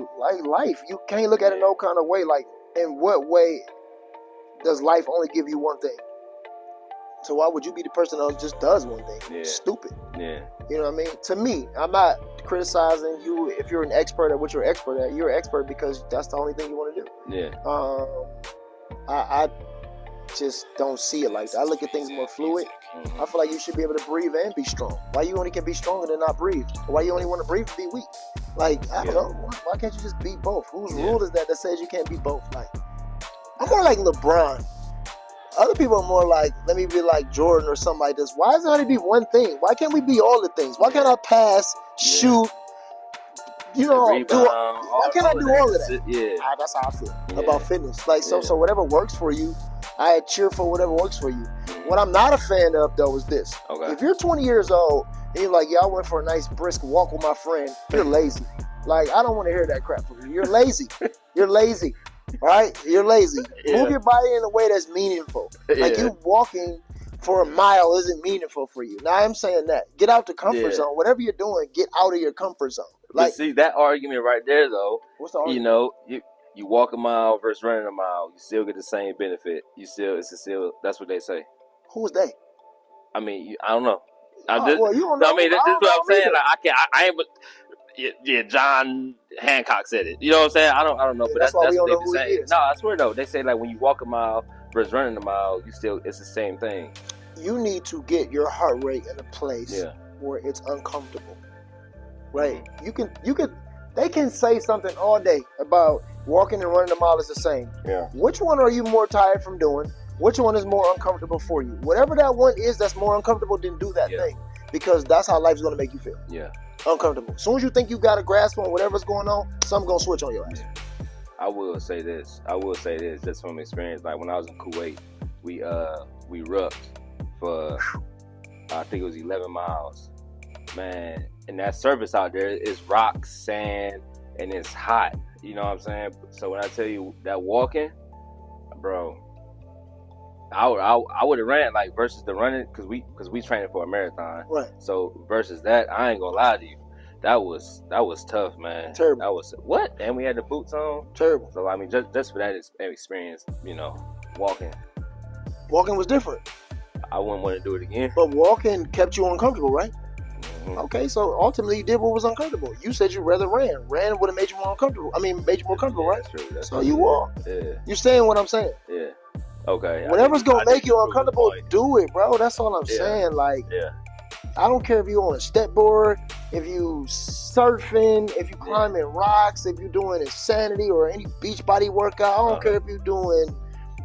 life. You can't look at it no kind of way. Like, in what way does life only give you one thing? So why would you be the person that just does one thing? Yeah. Stupid. Yeah. You know what I mean? To me, I'm not criticizing you if you're an expert at what you're expert at. You're an expert because that's the only thing you want to do. Yeah. I just don't see it like that. I look at things more fluid. Mm-hmm. I feel like you should be able to breathe and be strong. Why you only can be strong and not breathe? Why you only want to breathe and be weak? Like, I don't know. Why can't you just be both? Whose rule is that says you can't be both? Like, I'm more like LeBron. Other people are more like, let me be like Jordan or something like this. Why does it have to be one thing? Why can't we be all the things? Why can't I pass, shoot, you know, why can't I do all of that? Yeah. That's how I feel about fitness. Like, so whatever works for you, I cheer for whatever works for you. What I'm not a fan of, though, is this. Okay. If you're 20 years old and you're like, I went for a nice brisk walk with my friend, you're lazy. Like, I don't want to hear that crap from you. You're lazy. You're lazy. All right? You're lazy. Move your body in a way that's meaningful. Like, you walking for a mile isn't meaningful for you. Now, I'm saying that. Get out the comfort zone. Whatever you're doing, get out of your comfort zone. Like, but see, that argument right there, though, what's the argument? You know, you walk a mile versus running a mile, you still get the same benefit. That's what they say. Who's they? I mean, I don't know. You don't know. I mean, this is what I'm saying. Like, I ain't. John Hancock said it. You know what I'm saying? I don't know, but that's what they be saying. No, I swear though. They say like when you walk a mile versus running a mile, it's the same thing. You need to get your heart rate in a place where it's uncomfortable. Right? Mm-hmm. They can say something all day about walking and running a mile is the same. Yeah. Which one are you more tired from doing? Which one is more uncomfortable for you? Whatever that one is that's more uncomfortable, then do that thing. Because that's how life's going to make you feel. Yeah. Uncomfortable. As soon as you think you got a grasp on whatever's going on, something's going to switch on your ass. I will say this just from experience. Like when I was in Kuwait, we rucked for, I think it was 11 miles. Man, and that surface out there is rock, sand, and it's hot. You know what I'm saying? So when I tell you that walking, bro, I would have ran like versus the running because we training for a marathon. Right. So versus that, I ain't gonna lie to you, that was tough, man. Terrible. That was what? And we had the boots on. Terrible. So I mean, just for that experience, you know, walking was different. I wouldn't want to do it again. But walking kept you uncomfortable, right? Mm-hmm. Okay, so ultimately you did what was uncomfortable. You said you'd rather ran. Ran would have made you more uncomfortable. Made you more comfortable, right? That's true. So you walk. Yeah. You're saying what I'm saying. Yeah. Okay. Whatever's gonna make you uncomfortable, do it, bro. That's all I'm saying. Like, I don't care if you're on a step board, if you surfing, if you climbing rocks, if you're doing insanity or any beach body workout. I don't care if you're doing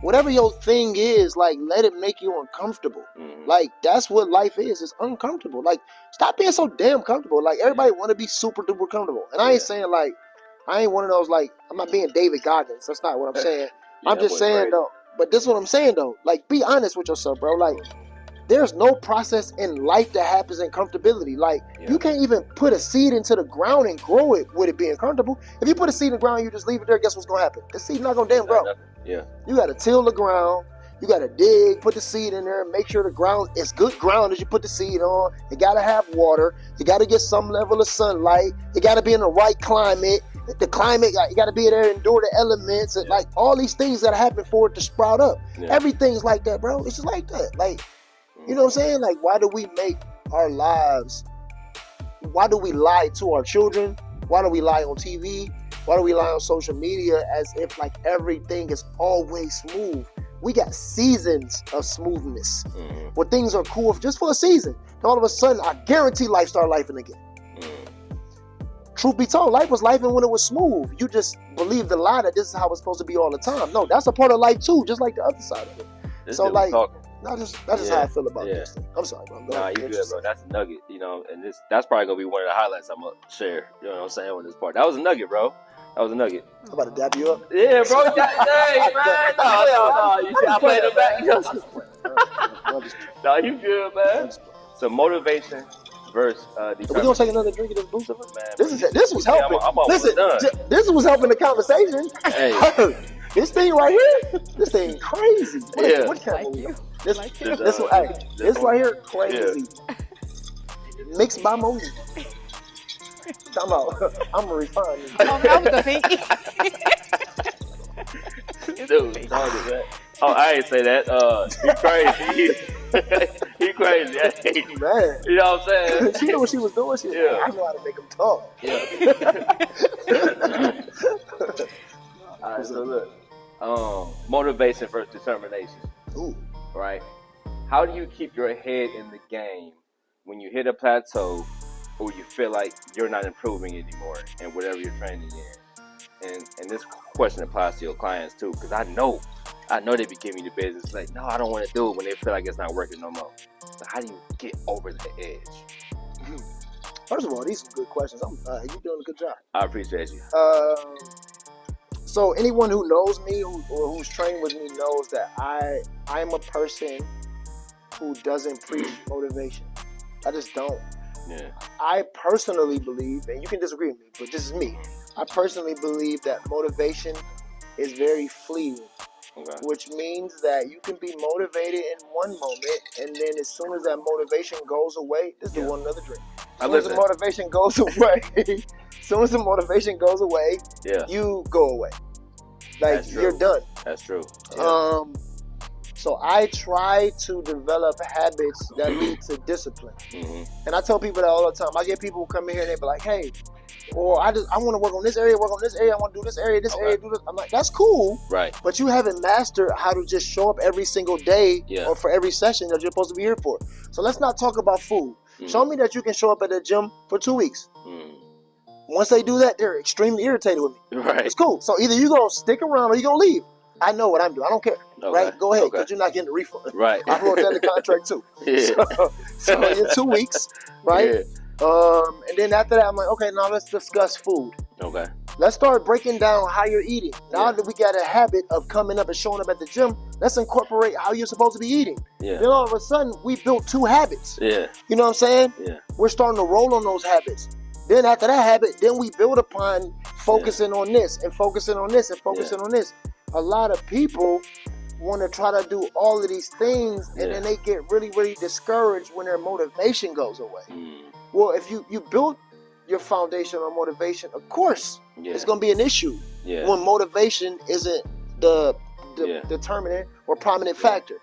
whatever your thing is. Like, let it make you uncomfortable. Mm-hmm. Like, that's what life is. It's uncomfortable. Like, stop being so damn comfortable. Like, everybody want to be super duper comfortable, and I ain't saying like I ain't one of those like I'm not being David Goggins. That's not what I'm saying. I'm just saying though. But this is what I'm saying though. Like, be honest with yourself, bro. Like, there's no process in life that happens in comfortability. Like, you can't even put a seed into the ground and grow it with it being comfortable. If you put a seed in the ground and you just leave it there, guess what's gonna happen? The seed's not gonna damn grow. Yeah. You gotta till the ground. You gotta dig, put the seed in there, make sure the ground is good ground as you put the seed on. You gotta have water. You gotta get some level of sunlight. You gotta be in the right climate. The climate, you got to be there and endure the elements and like all these things that happen for it to sprout up. Everything's like that, bro. It's just like that. Like, you know what I'm saying? Like, why do we make our lives, why do we lie to our children Why do we lie on TV? Why do we lie on social media as if like everything is always smooth? We got seasons of smoothness where things are cool just for a season. And all of a sudden, I guarantee life started lifing again. Truth be told, life was lifing when it was smooth. You just believe the lie that this is how it's supposed to be all the time. No, that's a part of life too, just like the other side of it. So like, that's just how I feel about this thing. I'm sorry, bro. Nah, you good, bro. That's a nugget, you know, and that's probably gonna be one of the highlights I'm gonna share. You know what I'm saying on this part. That was a nugget, bro. That was a nugget. I'm about to dab you up. Yeah, bro. Dang, man. No. You see, I played it back. No, you good, man. So motivation versus we gonna take another drink of this Blucifer? Man, this was helping. Listen, this was helping the conversation. Hey. This thing right here, this thing crazy. What kind of this right here, crazy. Yeah. Mixed by Monique. Talking about, I'm a refined. That was a pinky. Dude, oh, I ain't say that. He crazy. He crazy. Hey. Man. You know what I'm saying? She knew what she was doing. I know how to make him talk. Yeah. All right, so look. Motivation versus determination. Ooh. Right? How do you keep your head in the game when you hit a plateau or you feel like you're not improving anymore in whatever you're training in? And this question applies to your clients too, because I know they be giving you the business like, no, I don't want to do it when they feel like it's not working no more. So how do you get over the edge? First of all, these are good questions. You're doing a good job. I appreciate you. So anyone who knows me or who's trained with me knows that I'm a person who doesn't preach motivation. I just don't. Yeah. I personally believe, and you can disagree with me, but this is me. I personally believe that motivation is very fleeting, which means that you can be motivated in one moment, and then as soon as that motivation goes away, this is one another drink. As soon as the motivation goes away, you go away. Like, you're done. That's true. Yeah. So I try to develop habits that lead to discipline. And I tell people that all the time. I get people who come in here and they be like, hey, or I want to work on this area, I want to do this area, do this. I'm like, that's cool. Right. But you haven't mastered how to just show up every single day or for every session that you're supposed to be here for. So let's not talk about food. Show me that you can show up at the gym for 2 weeks. Once they do that, they're extremely irritated with me. Right. It's cool. So either you're going to stick around or you're going to leave. I know what I'm doing. I don't care. Right? Go ahead, because you're not getting a refund. Right. I wrote that in the contract too. So in 2 weeks, right? Yeah. And then after that, I'm like, okay, now let's discuss food. Okay. Let's start breaking down how you're eating. Now that we got a habit of coming up and showing up at the gym, let's incorporate how you're supposed to be eating. Yeah. Then all of a sudden, we built 2 habits. Yeah. You know what I'm saying? Yeah. We're starting to roll on those habits. Then after that habit, then we build upon focusing on this and focusing on this and focusing on this. A lot of people want to try to do all of these things, and then they get really, really discouraged when their motivation goes away. Well, if you build your foundation on motivation, of course, it's going to be an issue when motivation isn't the determinant or prominent factor.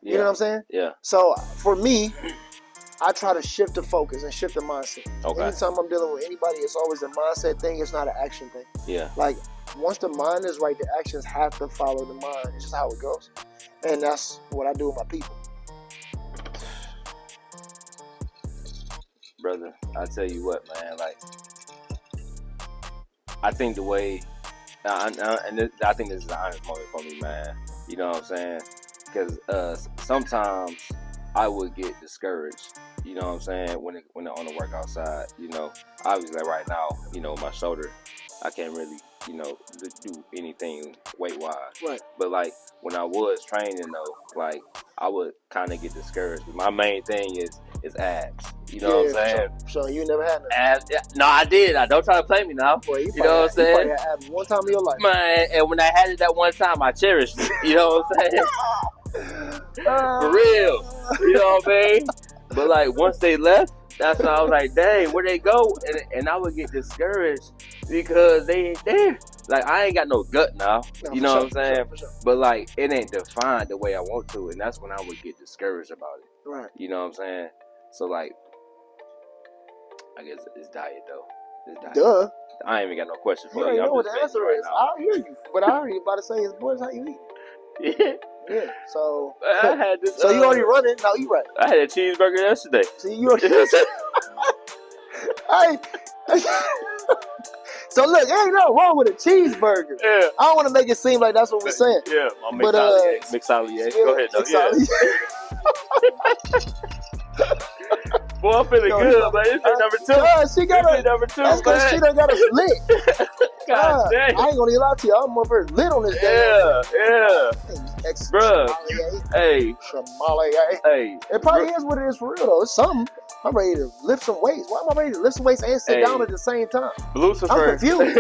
You know what I'm saying? Yeah. So for me, I try to shift the focus and shift the mindset. Okay. Anytime I'm dealing with anybody, it's always a mindset thing. It's not an action thing. Yeah. Like, once the mind is right, the actions have to follow the mind. It's just how it goes. And that's what I do with my people. Brother, I tell you what, man, like, I think the way, I think this is an honest moment for me, man. You know what I'm saying? Because sometimes I would get discouraged, you know what I'm saying, when on the workout side, you know. Obviously, like right now, you know, my shoulder, I can't really, you know, do anything weight-wise. Right. But, like, when I was training, though, like, I would kind of get discouraged. My main thing is abs. You know what I'm saying? So you never had no abs? Yeah. No, I did. Don't try to play me now. Boy, you know what I'm saying? You probably had abs one time in your life. Man, and when I had it that one time, I cherished it. You know what I'm saying? For real. You know what I mean? But, like, once they left, that's when I was like, dang, where'd they go? And I would get discouraged because they ain't there. Like, I ain't got no gut now. You know what I'm saying? For sure. But, like, it ain't defined the way I want to. And that's when I would get discouraged about it. Right. You know what I'm saying? So, like, I guess it's diet, though. Duh. I ain't even got no question You for already you. know I'm what just the answer right is. now. I hear you. But I heard you about to say, boys, how you eat? Yeah. Yeah. So, I had this. so you already running. Now you right. I had a cheeseburger yesterday. See, you already. Hey. So look, ain't nothing wrong with a cheeseburger. Yeah. I don't want to make it seem like that's what we're saying. Yeah, my But, mixolier. Go ahead, though. mixolier. Boy, I'm feeling good, man. This is number 2. She got This is number 2, that's because she done got us lit. God damn. I ain't gonna lie to you. I'm over lit on this day. Yeah. Bruh. Hey. Hey. It probably is what it is for real though. It's something. I'm ready to lift some weights. Why am I ready to lift some weights and sit down at the same time? Blucifer. I'm confused.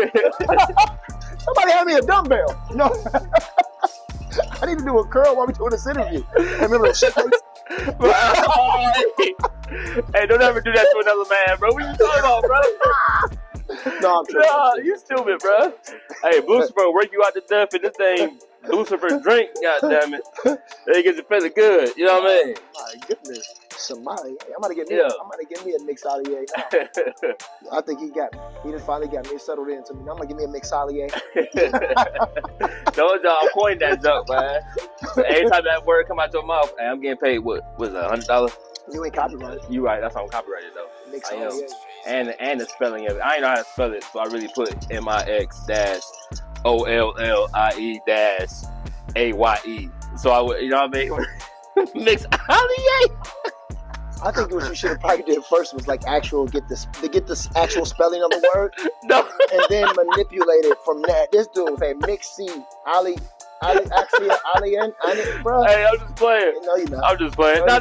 Somebody hand me a dumbbell. No. I need to do a curl while we doing this interview. Hey, remember the shit weights? Hey, don't ever do that to another man, bro. What you talking about, bro? No, I'm tripping. Nah, you stupid, bro. Hey, Blucifer, work you out to death in this thing. Lucifer's drink, goddammit. They get you feeling good. You know what I mean? My goodness. Somebody. I'm gonna get me a mixolier now. I think he got me. He just finally got me settled into me. Now I'm gonna give me a mixolier. Told y'all, I coined that joke, man. So every time that word come out your mouth, hey, I'm getting paid what? Was it $100? You ain't copyrighted. You right, that's how I'm copyrighted though. Mixolier. And the spelling of it. I ain't know how to spell it, so I really put MIX-OLLIE-AYE. So I would, you know what I mean? Mixolier. I think what you should have probably did first was like get this actual spelling of the word. No. And then manipulate it from that. This dude was a mixy Ali, bro. Hey, I'm just playing. No, you're not. I'm just playing. No.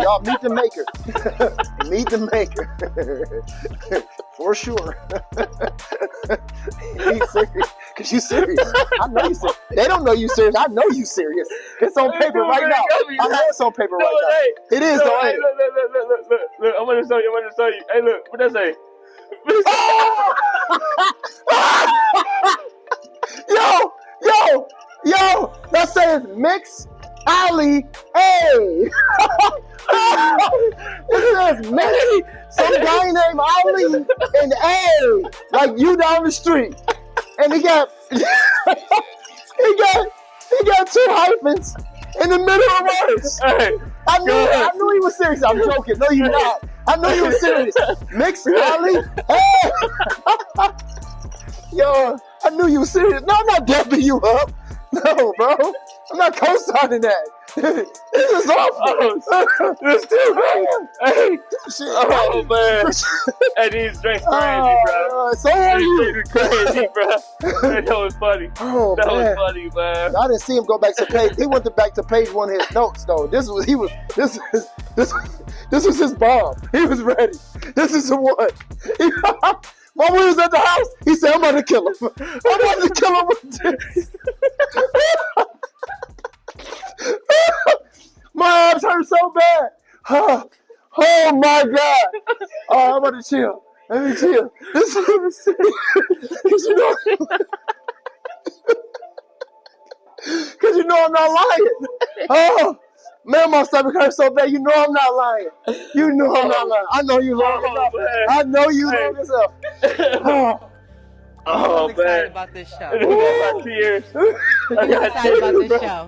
Y'all meet the maker. Meet the maker. For sure. He's serious. Cause you serious. I know you serious. They don't know you serious. I know you serious. It's on paper right now. I know it's on paper right now. It is though. Hey, look. I'm gonna show you. Hey, look. What that say? Yo, that says Mix Ali A. It says Mix. Some guy named Ali and A, like you down the street, and he got he got 2 hyphens in the middle of words. Hey, I knew he was serious. I'm joking. No, you're not. I knew you were serious. Mix Ali A. Yo, I knew you were serious. No, I'm not dapping you up. No, bro. I'm not co-signing that. This is awful. This too, man. Hey. Shit. Oh, man. Hey, these drinks crazy, bro. So are you. These drinks crazy, bro. That was funny. Oh, that man. was funny, man. I didn't see him go back to page. He went back to page 1 of his notes, though. This was his bomb. He was ready. This is the one. While we was at the house, he said, I'm about to kill him. I'm about to kill him with this. My arms hurt so bad. Oh my God. Oh, I'm about to chill. Let me chill. This is because you know I'm not lying. Oh, man, my stomach hurts so bad. You know I'm not lying. You know I'm not lying. I know you long enough. I know you long enough. Oh, I'm excited man. about this show. I got tears. I'm excited about this show.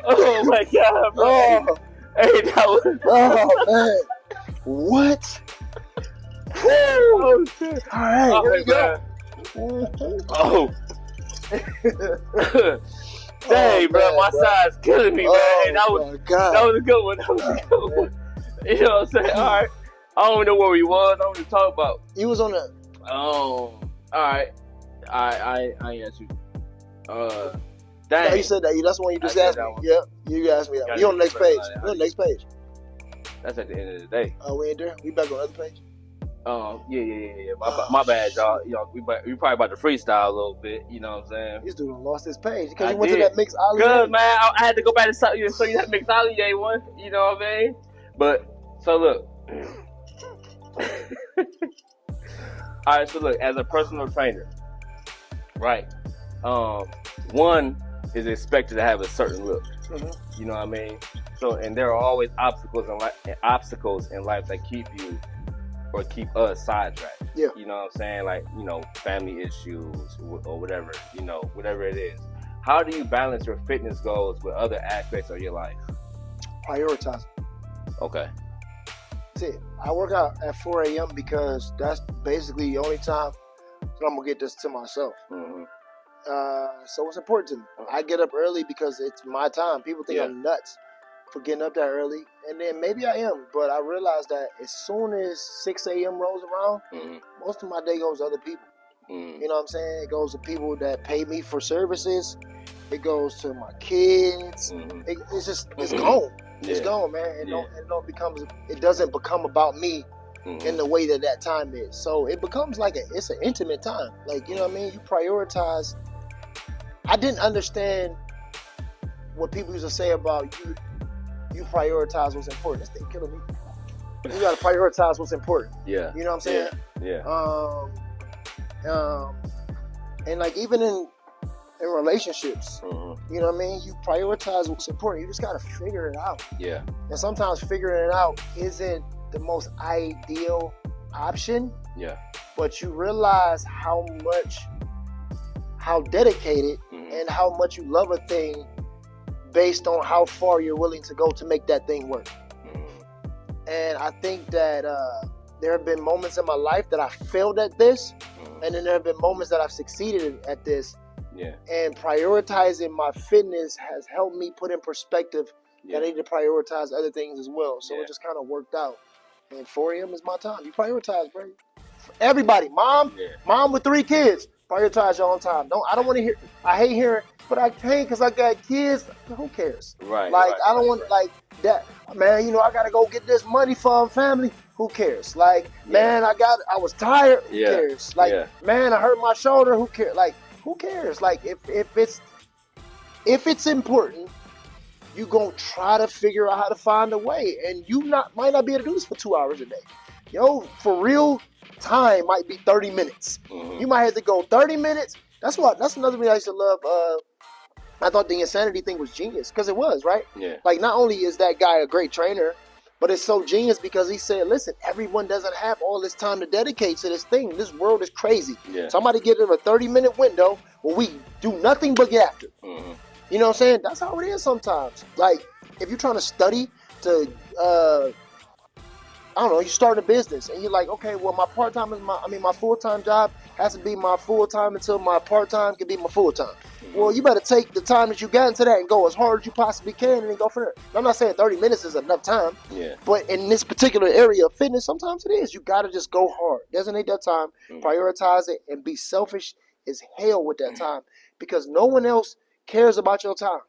Oh, my God, bro. Oh, Hey, that was... oh man. What? Oh, shit. All right, here we go. Oh. Dang, bro, man, my side's killing me, man. Hey, that was my God. that was a good one. That was a good one. You know what I'm saying? All right. I don't even know where we was. I don't want to talk about. You was on the. Oh, all right. I asked you. No, Dang. you said that. That's the one you just I said asked me. that one. Yeah, you asked me that. Yeah, You on the next you page. said that. You on the next page. That's at the end of the day. Oh, we ain't there. We back on the other page. Yeah. My bad, y'all. You know, we probably about to freestyle a little bit. You know what I'm saying? This dude done lost his page because I he went to did. that mix Ali. Good, man. I had to go back and show you that McSollier one. You know what I mean? But, so look. All right, so look, as a personal trainer, right? One is expected to have a certain look. Mm-hmm. You know what I mean? So, and there are always obstacles in life that keep you or keep us sidetracked. Yeah. You know what I'm saying? Like, you know, family issues or whatever, you know, whatever it is. How do you balance your fitness goals with other aspects of your life? Prioritize. Okay. That's it. I work out at 4 a.m. because that's basically the only time that I'm gonna get this to myself. Mm-hmm. So it's important to me. I get up early because it's my time. People think I'm nuts for getting up that early, and then maybe I am, but I realize that as soon as 6 a.m. rolls around, most of my day goes to other people. You know what I'm saying? It goes to people that pay me for services. It goes to my kids. It's gone. It's gone, man. It doesn't become about me in the way that time is. So it becomes like it's an intimate time. Like, you know what I mean? You prioritize. I didn't understand what people used to say about you prioritize what's important. This thing killing me. You gotta prioritize what's important. Yeah. You know what I'm saying? Yeah. And like even in relationships, you know what I mean? You prioritize what's important. You just gotta figure it out. Yeah. And sometimes figuring it out isn't the most ideal option. Yeah. But you realize how dedicated and how much you love a thing based on how far you're willing to go to make that thing work. And I think that there have been moments in my life that I failed at this, and then there have been moments that I've succeeded at this. Yeah. And prioritizing my fitness has helped me put in perspective that I need to prioritize other things as well. So it just kind of worked out. And 4 a.m. is my time. You prioritize, bro. Everybody, mom with 3 kids, prioritize your own time. I don't want to hear. I hate hearing, but I can't because I got kids. Who cares? Right. Like I don't want like that, man. You know I gotta go get this money for family. Who cares? Like man, I was tired. Who cares? Like man, I hurt my shoulder. Who cares? Like who cares? Like if it's important, you gonna try to figure out how to find a way, and you might not be able to do this for 2 hours a day. Yo, for real. Time might be 30 minutes. You might have to go 30 minutes. That's another reason I used to love. I thought the insanity thing was genius because it was, right? Yeah. Like not only is that guy a great trainer, but it's so genius because he said, listen, everyone doesn't have all this time to dedicate to this thing. This world is crazy. Yeah. Somebody give them a 30-minute window where we do nothing but get after. You know what I'm saying? That's how it is sometimes. Like if you're trying to study to I don't know, you start a business and you're like, okay, well, my part-time is my full-time job has to be my full-time until my part-time can be my full-time. Well, you better take the time that you got into that and go as hard as you possibly can and then go for it. I'm not saying 30 minutes is enough time, but in this particular area of fitness, sometimes it is. You got to just go hard. Designate that time, prioritize it, and be selfish as hell with that time because no one else cares about your time.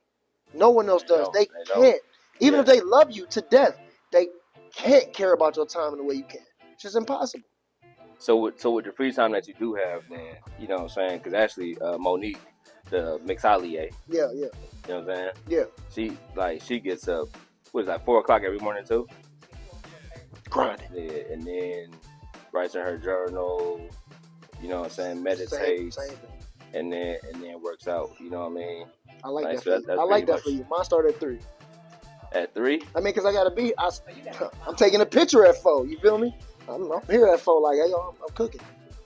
No one else does. They can't. Even if they love you to death, they can't care about your time in the way you can. It's just impossible. So with the free time that you do have, then you know what I'm saying? Because actually, Monique, the mixolier. Yeah. You know what I'm saying? Yeah. She gets up. What is that? 4 o'clock every morning too. Grinding. Yeah, and then writes in her journal. You know what I'm saying? Meditates. Same. And then works out. You know what I mean? I like that. For you. I like that for you. Mine started at 3. At 3? I mean, because I gotta be. I'm taking a picture at 4. You feel me? I'm here at 4. Like, hey, I'm cooking.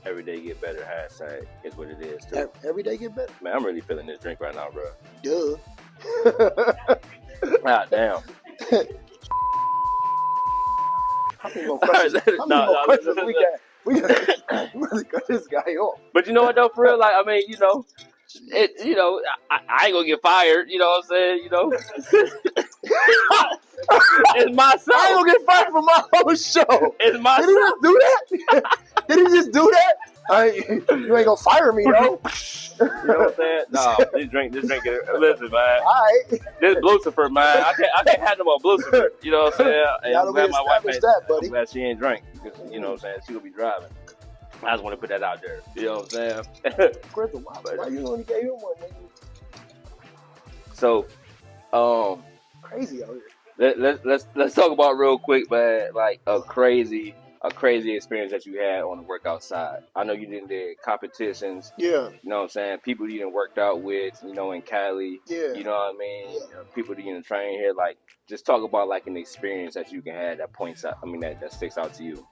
Every day get better. Hashtag is what it is too. Every day get better. Man, I'm really feeling this drink right now, bro. Duh. Ah, damn. How many more questions we got? We gotta cut this guy off. But you know what though, for real? Like, I mean, you know. I ain't gonna get fired, you know what I'm saying? You know, it's my show. I ain't gonna get fired from my whole show. It's my show. Did he just do that? Did he just do that? You ain't gonna fire me, though. You know what I'm saying? No, this drink. Listen, man. All right. This Blucifer, man. I can't have no more Blucifer. You know what I'm saying? And I'm glad my wife I'm glad she ain't drink. You know what I'm saying? She gonna be driving. I just want to put that out there. You know what I'm saying? Crystal, why you only gave him one, nigga? So, crazy out here. Let's talk about real quick, man. Like a crazy experience that you had on the workout side. I know you did competitions. Yeah. You know what I'm saying? People you done worked out with, you know, in Cali. Yeah. You know what I mean? Yeah. You know, people that you done train here. Like, just talk about like an experience that you can have that points out. I mean, that sticks out to you.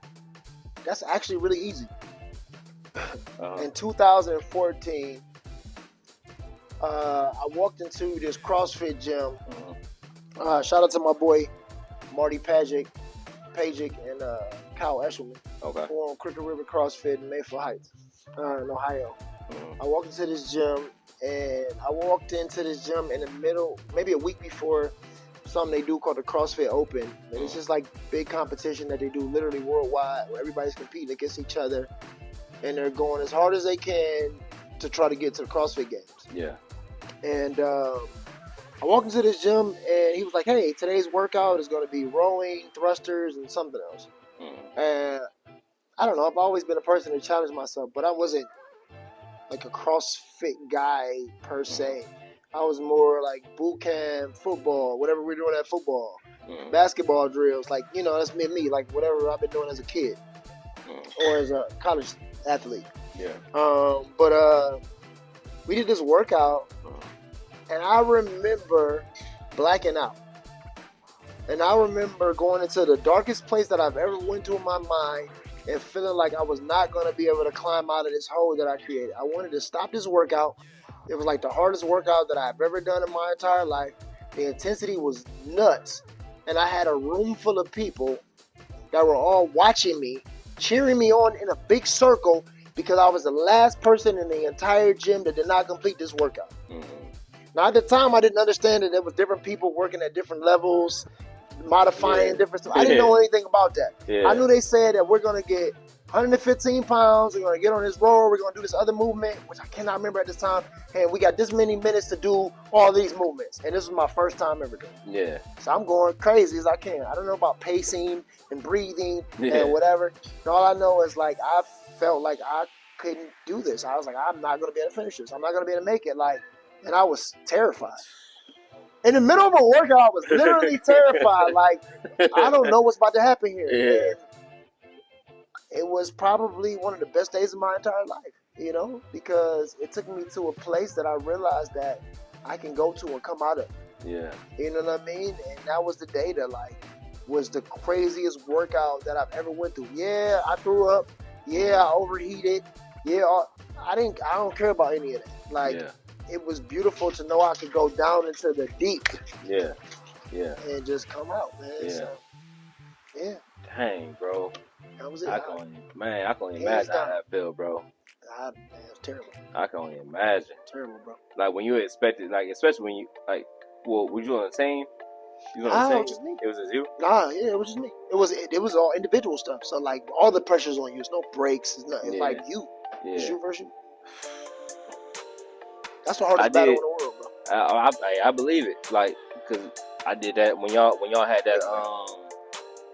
That's actually really easy. In 2014, I walked into this CrossFit gym. Shout out to my boy Marty Pajic and Kyle Eshelman. Okay. Who on Cricket River CrossFit in Mayfield Heights, in Ohio. I walked into this gym, and I walked into this gym in the middle, maybe a week before something they do called the CrossFit Open. And it's just like big competition that they do literally worldwide, where everybody's competing against each other, and they're going as hard as they can to try to get to the CrossFit Games. Yeah. And I walked into this gym, and he was like, hey, today's workout is going to be rowing, thrusters, and something else. And I don't know, I've always been a person to challenge myself, but I wasn't like a CrossFit guy per se. I was more like boot camp, football, whatever we're doing at football, basketball drills, like, you know, that's me, like whatever I've been doing as a kid or as a college athlete. Yeah. But we did this workout, and I remember blacking out. And I remember going into the darkest place that I've ever went to in my mind and feeling like I was not going to be able to climb out of this hole that I created. I wanted to stop this workout. It was like the hardest workout that I've ever done in my entire life. The intensity was nuts. And I had a room full of people that were all watching me, cheering me on in a big circle because I was the last person in the entire gym that did not complete this workout. Now, at the time, I didn't understand that there was different people working at different levels, modifying different stuff. I didn't know anything about that. I knew they said that we're going to get 115 pounds, we're going to get on this rower, we're going to do this other movement, which I cannot remember at this time, and we got this many minutes to do all these movements. And this was my first time ever doing it. Yeah. So I'm going crazy as I can. I don't know about pacing and breathing and whatever. And all I know is, like, I felt like I couldn't do this. I was like, I'm not going to be able to finish this. I'm not going to be able to make it. Like, and I was terrified. In the middle of a workout, I was literally terrified. Like, I don't know what's about to happen here. Yeah. And it was probably one of the best days of my entire life, you know, because it took me to a place that I realized that I can go to and come out of. Yeah. You know what I mean? And that was the day that, like, was the craziest workout that I've ever went through. Yeah, I threw up. Yeah, I overheated. Yeah, I don't care about any of that. Like, it was beautiful to know I could go down into the deep. Yeah. Yeah. And just come out, man. Yeah. So, yeah. Dang, bro. That was it. I can only imagine how that feel, bro. God, man, it was terrible. I can only imagine. Terrible, bro. Like, when you expected, like, especially when you, like, well, were you on the team? You was It on the team? was just me. It was just you? Nah, yeah, it was just me. It was all individual stuff. So, like, all the pressure's on you. It's no breaks. It's nothing. It's like you. Yeah. It's you versus you. That's the hardest battle in the world, bro. I believe it. Like, because I did that when y'all had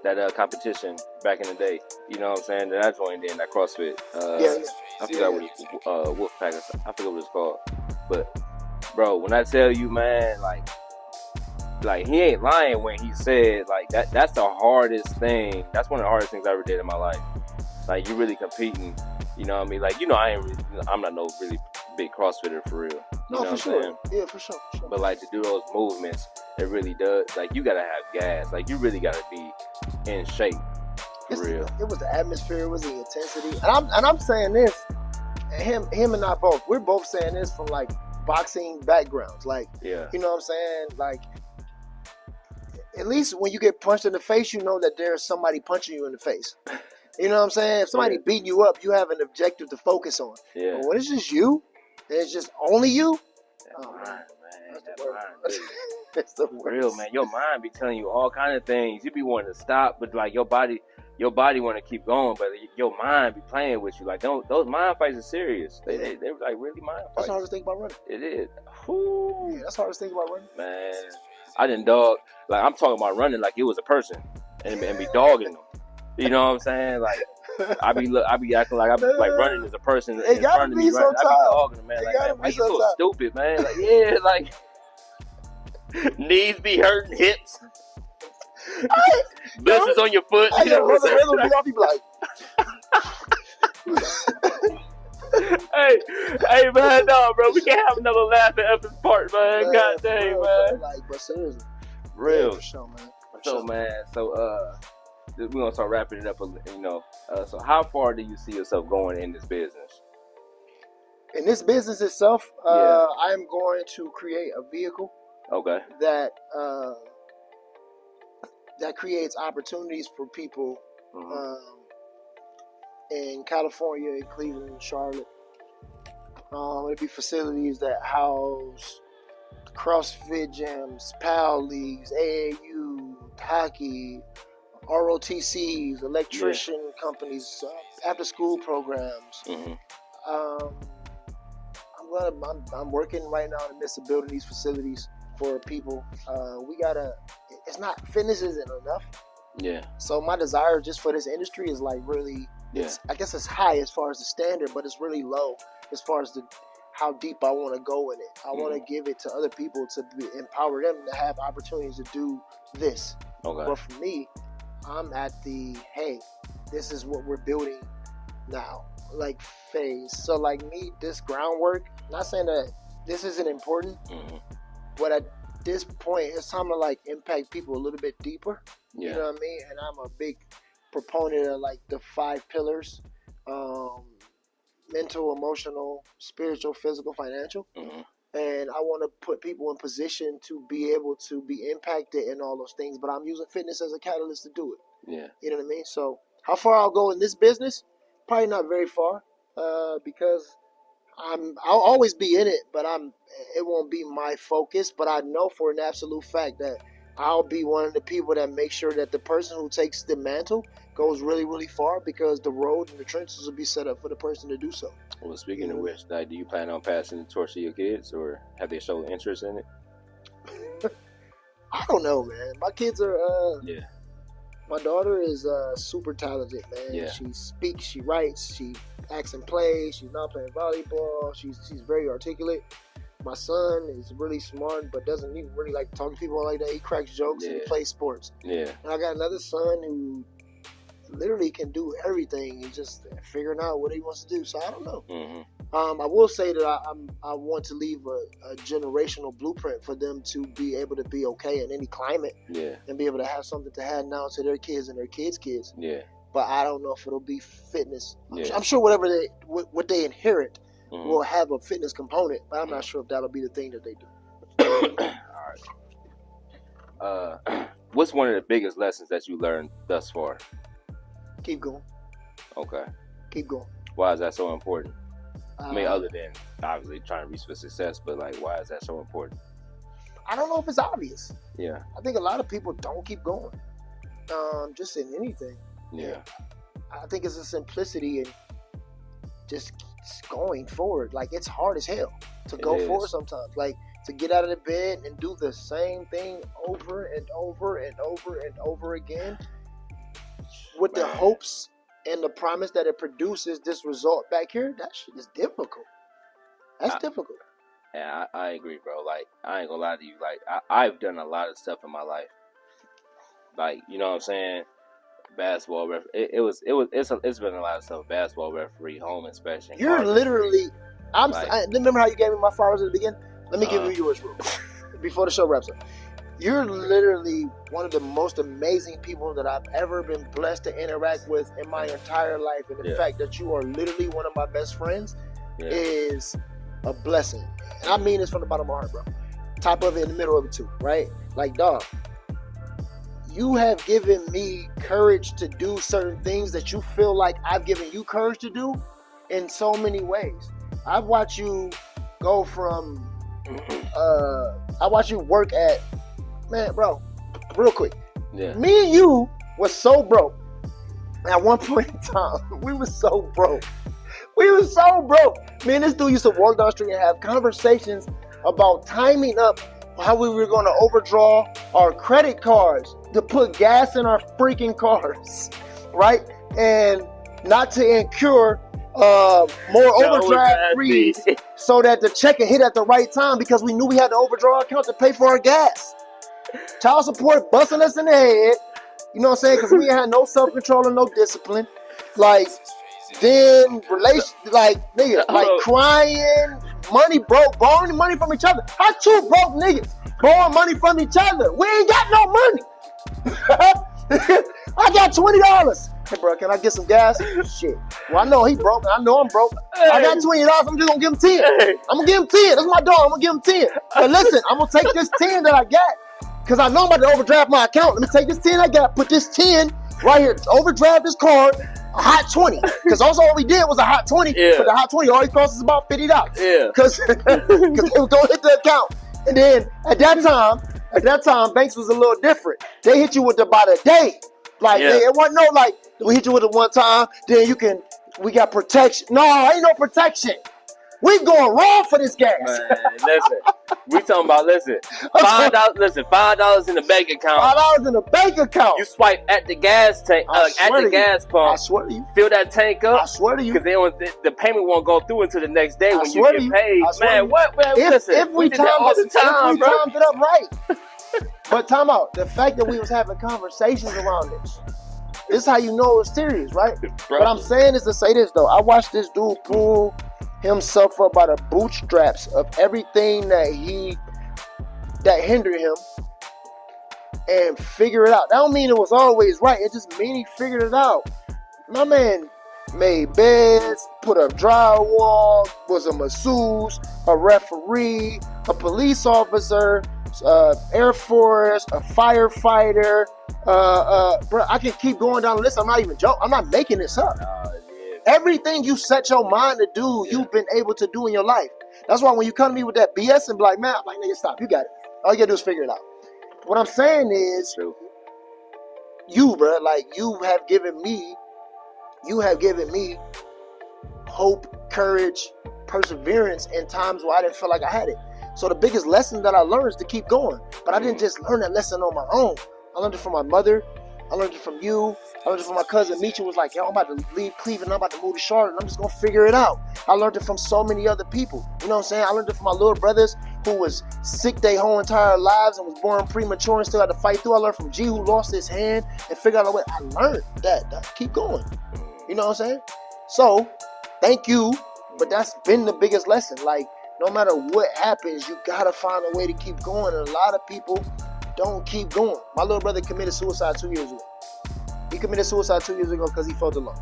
that competition back in the day. You know what I'm saying? That I joined in that CrossFit. I forgot what Wolfpack. I forget what it's called. But bro, when I tell you, man, like he ain't lying when he said like that's the hardest thing. That's one of the hardest things I ever did in my life. Like, you really competing. You know what I mean? Like, you know, I'm not no really big CrossFitter for real. You know for sure. Yeah, for sure. But like, to do those movements, it really does. Like, you gotta have gas. Like, you really gotta be in shape. For real. It was the atmosphere. It was the intensity. And I'm saying this. Him and I both. We're both saying this from like boxing backgrounds. Like, you know what I'm saying? Like, at least when you get punched in the face, you know that there's somebody punching you in the face. You know what I'm saying? If somebody beating you up, you have an objective to focus on. Yeah. But when it's just you, and it's just only you. That mind, man. That's That mind. It's the For real, man. Your mind be telling you all kind of things. You be wanting to stop, but like your body want to keep going, but your mind be playing with you. Like, those mind fights are serious. They like really mind fights. That's the hardest thing about running. It is. Whew. Yeah, that's the hardest thing about running. Man, I didn't dog. Like, I'm talking about running like it was a person and be dogging them. You know what I'm saying? Like, I be acting like I'm like running as a person in front of me. Right? I be dogging them, man. Like, man, why you so stupid, man? Like, yeah, like knees be hurting, hips. Blisters on your foot. I got brother Rhythm be off. He be like, hey, man, no, bro, we can't have another laugh at this part, man. God dang, man. Like, but seriously, real. Yeah, for sure, man. So, man, we're gonna start wrapping it up. So how far do you see yourself going in this business? In this business itself, I'm going to create a vehicle. Okay. That creates opportunities for people in California, in Cleveland, and Charlotte. It'll be facilities that house CrossFit gyms, PAL leagues, AAU, hockey, ROTCs, electrician companies, after-school programs. I'm working right now in the midst of building these facilities for people. Fitness isn't enough. Yeah. So my desire just for this industry is like really, I guess it's high as far as the standard, but it's really low as far as how deep I want to go in it. I want to give it to other people to empower them to have opportunities to do this. Okay. But for me, I'm at hey, this is what we're building now, like phase. So like me, this groundwork, not saying that this isn't important, but at this point, it's time to like impact people a little bit deeper. Yeah. You know what I mean? And I'm a big proponent of like the 5 pillars: mental, emotional, spiritual, physical, financial. And I want to put people in position to be able to be impacted in all those things. But I'm using fitness as a catalyst to do it. Yeah. You know what I mean? So how far I'll go in this business? Probably not very far, because I'll always be in it, but it won't be my focus. But I know for an absolute fact that I'll be one of the people that make sure that the person who takes the mantle goes really, really far, because the road and the trenches will be set up for the person to do so. Well, speaking of which, do you plan on passing the torch to your kids, or have they shown interest in it? I don't know, man. My kids are yeah. My daughter is super talented, man. Yeah. She speaks, she writes, she acts and plays. She's not playing volleyball. She's very articulate. My son is really smart, but doesn't even really like talking to people like that. He cracks jokes and he plays sports. Yeah. And I got another son who literally can do everything. He's just figuring out what he wants to do. So I don't know. I will say that I want to leave a generational blueprint for them to be able to be okay in any climate. Yeah. And be able to have something to hand down to their kids and their kids' kids. Yeah. But I don't know if it'll be fitness. Yeah. I'm sure whatever what they inherit will have a fitness component, but I'm not sure if that'll be the thing that they do. All right. What's one of the biggest lessons that you learned thus far? Keep going. Okay. Keep going. Why is that so important? I mean, other than obviously trying to reach for success, but like, why is that so important? I don't know if it's obvious. Yeah. I think a lot of people don't keep going. Just in anything. Yeah. I think it's a simplicity in just going forward. Like, it's hard as hell to go forward sometimes. Like, to get out of the bed and do the same thing over and over and over and over again with the hopes and the promise that it produces this result back here. That shit is difficult. That's difficult. Yeah, I agree, bro. Like, I ain't gonna lie to you. Like, I've done a lot of stuff in my life. Like, you know what I'm saying? Basketball referee. It's been a lot of stuff. Basketball referee, home inspection. You're literally. Remember how you gave me my flowers at the beginning? Let me give you yours real quick before the show wraps up. You're literally one of the most amazing people that I've ever been blessed to interact with in my entire life, and the fact that you are literally one of my best friends is a blessing. And I mean this from the bottom of my heart, bro. Top of it, in the middle of it too, right? Like, dog, you have given me courage to do certain things that you feel like I've given you courage to do in so many ways. I've watched you go from, I watched you work at, man, bro, real quick. Yeah. Me and you was so broke. At one point in time, we were so broke. We were so broke. Me and this dude used to walk down the street and have conversations about timing up how we were going to overdraw our credit cards to put gas in our freaking cars, right? And not to incur more overdraft fees so that the check can hit at the right time, because we knew we had to overdraw our account to pay for our gas. Child support busting us in the head, you know what I'm saying? Because we had no self-control and no discipline. Like, then crying, money broke, borrowing money from each other. How two broke niggas borrowing money from each other? We ain't got no money. I got $20. Hey, bro, can I get some gas? Shit. Well, I know he broke. I know I'm broke. I got $20. I'm just gonna give him 10. I'm gonna give him 10. That's my dog. I'm gonna give him 10. But listen, I'm gonna take this 10 that I got because I know I'm about to overdraft my account. Let me take this 10 I got, put this 10 right here, overdraft this card, a hot 20. Because also all we did was a hot 20. Yeah. But the hot 20 always costs us about $50. Yeah. Because they would go hit the account. And then at that time, banks was a little different. They hit you with about a day. Like, it wasn't no like, we hit you with it one time, then we got protection. No, ain't no protection. We going raw for this gas. Man, listen, we talking about, $5 in the bank account. $5 in the bank account. You swipe at the gas tank, gas pump. I swear to you. Fill that tank up. I swear to you. Because the payment won't go through until the next day when you get paid. Man, what? Man, if we did that all the time, bro. timed it up right. But time out. The fact that we was having conversations around this is how you know it's serious, right? Bro. What I'm saying is to say this, though. I watched this dude pull himself up by the bootstraps of everything that hindered him and figure it out. That don't mean it was always right. It just mean he figured it out. My man made beds, put up drywall, was a masseuse, a referee, a police officer, Air Force, a firefighter. Bro, I can keep going down the list. I'm not even joking. I'm not making this up. Everything you set your mind to do, you've been able to do in your life. That's why when you come to me with that BS and be like, man, I'm like, nigga, stop. You got it. All you gotta do is figure it out. What I'm saying is, you, bro, like you have given me hope, courage, perseverance in times where I didn't feel like I had it. So the biggest lesson that I learned is to keep going. But I didn't just learn that lesson on my own. I learned it from my mother. I learned it from you. I learned it from my cousin Micha. Was like, yo, I'm about to leave Cleveland. I'm about to move to Charlotte. And I'm just going to figure it out. I learned it from so many other people. You know what I'm saying? I learned it from my little brothers who was sick their whole entire lives and was born premature and still had to fight through. I learned from G, who lost his hand and figured out a way. I learned that. Keep going. You know what I'm saying? So, thank you. But that's been the biggest lesson. Like, no matter what happens, you got to find a way to keep going. And a lot of people don't keep going. My little brother committed suicide 2 years ago. He committed suicide 2 years ago because he felt alone.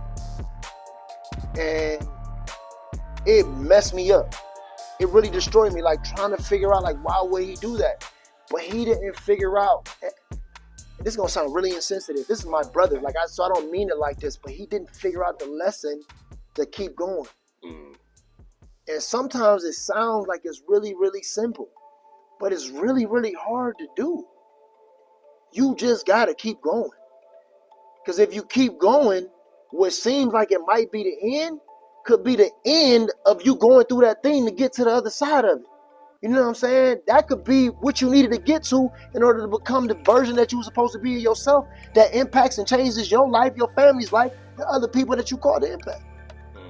And it messed me up. It really destroyed me, like trying to figure out, like, why would he do that? But he didn't figure out. This is going to sound really insensitive. This is my brother. So I don't mean it like this, but he didn't figure out the lesson to keep going. And sometimes it sounds like it's really, really simple, but it's really, really hard to do. You just got to keep going. Because if you keep going, what seems like it might be the end could be the end of you going through that thing to get to the other side of it. You know what I'm saying? That could be what you needed to get to in order to become the version that you were supposed to be of yourself that impacts and changes your life, your family's life, and other people that you call to impact.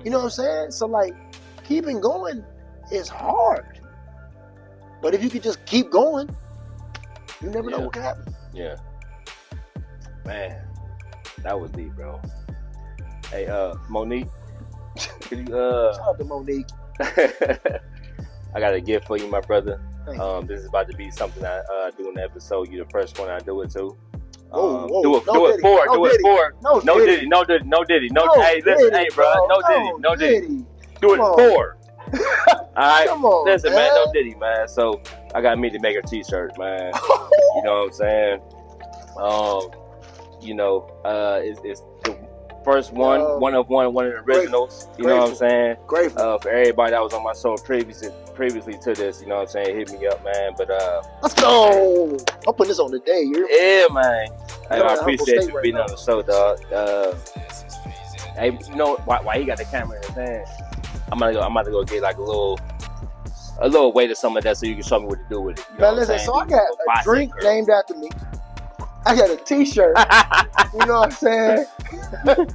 You know what I'm saying? So, like, keeping going is hard. But if you could just keep going, you never know what can happen. Yeah. Man, that was deep, bro. Hey, Monique, could you, Shout out to Monique. I got a gift for you, my brother. This is about to be something I do in the episode. You're the first one I do it to. Do it for. No Diddy. Hey, listen, hey, bro. No Diddy. Do it for. All right. Come on, listen, man. No Diddy, man. So I got me to make a t-shirt, man. You know what I'm saying? It's the first one of the originals. You know what I'm saying? Grateful. For everybody that was on my show previously to this, you know what I'm saying? Hit me up, man. But let's go. I'll put this on the day. Yeah, man. I appreciate you being on the show, dog. Hey, you know why he got the camera in his hand? I'm about to go get like a little weight of some of that so you can show me what to do with it. You know listen, so I got a drink named after me. I got a t-shirt. You know what I'm saying? This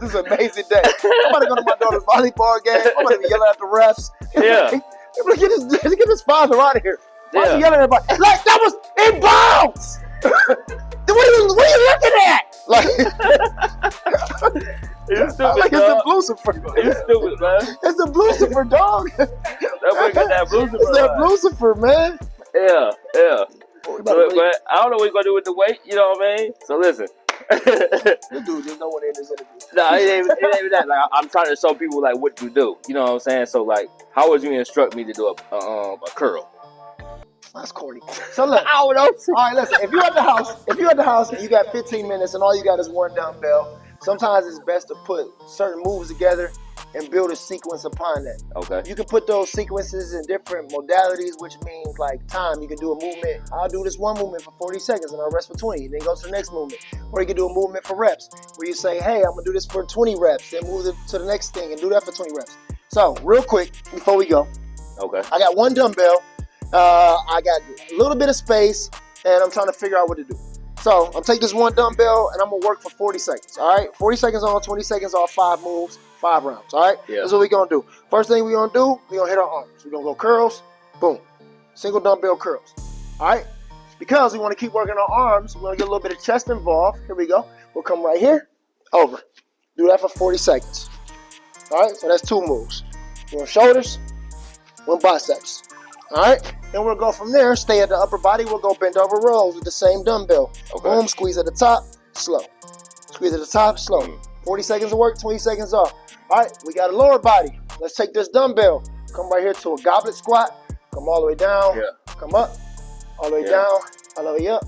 is an amazing day. I'm about to go to my daughter's volleyball game. I'm about to be yelling at the refs. Yeah. Get this father out of here. Why are you yelling at everybody? Like, that was in bounds. What are you looking at? Like, it's stupid, like dog. It's a Blucifer. It's stupid, man. It's a Blucifer, dog. That boy got that Blucifer. It's that Blucifer, man. Yeah. But I don't know what we're going to do with the weight, you know what I mean? So listen, This dude just don't want to end this interview. No, it ain't even that. Like, I'm trying to show people like what you do. You know what I'm saying? So like, how would you instruct me to do a curl? That's corny. So look, I don't know. all right, listen. If you're at the house and you got 15 minutes and all you got is one dumbbell, sometimes it's best to put certain moves together and build a sequence upon that. Okay. You can put those sequences in different modalities, which means like time. You can do a movement. I'll do this one movement for 40 seconds and I'll rest for 20. Then go to the next movement. Or you can do a movement for reps where you say, hey, I'm going to do this for 20 reps. Then move to the next thing and do that for 20 reps. So real quick, before we go. Okay. I got one dumbbell. I got a little bit of space and I'm trying to figure out what to do. So I'm taking this one dumbbell and I'm going to work for 40 seconds. All right. 40 seconds on, 20 seconds off, 5 moves. 5 rounds, all right? Yeah. That's what we're going to do. First thing we're going to do, we're going to hit our arms. We're going to go curls, boom. Single dumbbell curls, all right? Because we want to keep working our arms, we're going to get a little bit of chest involved. Here we go. We'll come right here, over. Do that for 40 seconds, all right? So that's 2 moves. 1 shoulders, 1 biceps, all right? Then we'll go from there, stay at the upper body. We'll go bend over rows with the same dumbbell. Okay. Boom, squeeze at the top, slow. Squeeze at the top, slow. 40 seconds of work, 20 seconds off. All right, we got a lower body. Let's take this dumbbell. Come right here to a goblet squat. Come all the way down. Yeah. Come up. All the way down. All the way up.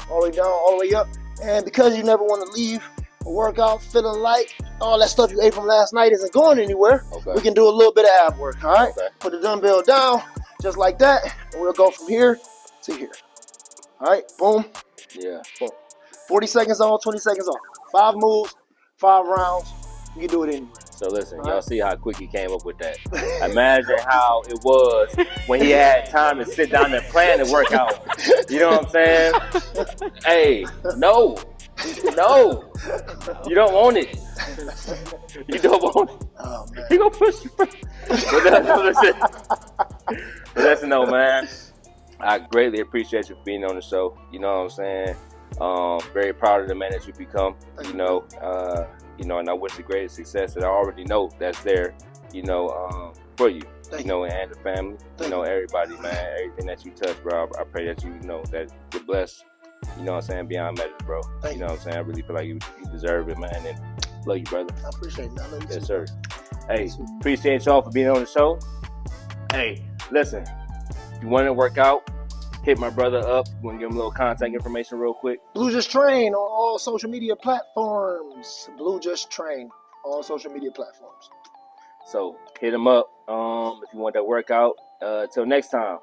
All the way down. All the way up. And because you never want to leave a workout feeling like all that stuff you ate from last night isn't going anywhere, we can do a little bit of ab work. All right? Okay. Put the dumbbell down just like that. And we'll go from here to here. All right? Boom. Yeah. Boom. 40 seconds on, 20 seconds off. 5 moves, 5 rounds. You can do it anywhere. So listen, y'all see how quick he came up with that. Imagine how it was when he had time to sit down and plan the workout. You know what I'm saying? Hey, no, you don't want it. You don't want it. Oh, man. He gonna push you. But listen, though, man. I greatly appreciate you for being on the show. You know what I'm saying? Very proud of the man that you become. And I wish the greatest success that I already know that's there, for you, and the family, everybody, man, everything that you touch, bro. I pray that that you're blessed, you know what I'm saying, beyond measure, bro. You know what I'm saying? I really feel like you deserve it, man, and love you, brother. I appreciate that. Love you yes, too. sir. Hey, appreciate y'all for being on the show. Hey, listen, if you want to work out, hit my brother up. You want to give him a little contact information real quick? Blue Just Train on all social media platforms. Blue Just Train on all social media platforms. So hit him up if you want that workout. Till next time.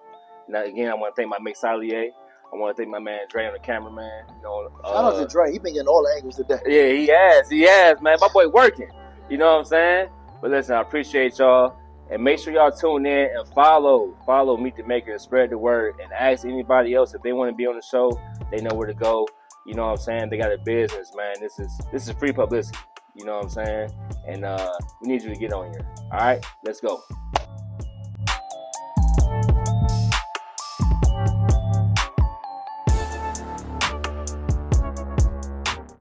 Now again, I want to thank my mixolier. I want to thank my man Dre on the cameraman. Shout out to Dre. He been getting all the angles today. Yeah, he has, man. My boy working. You know what I'm saying? But listen, I appreciate y'all. And make sure y'all tune in and follow Meet the Maker and spread the word and ask anybody else if they want to be on the show. They know where to go. You know what I'm saying? They got a business, man. This is free publicity. You know what I'm saying? And we need you to get on here. All right, let's go.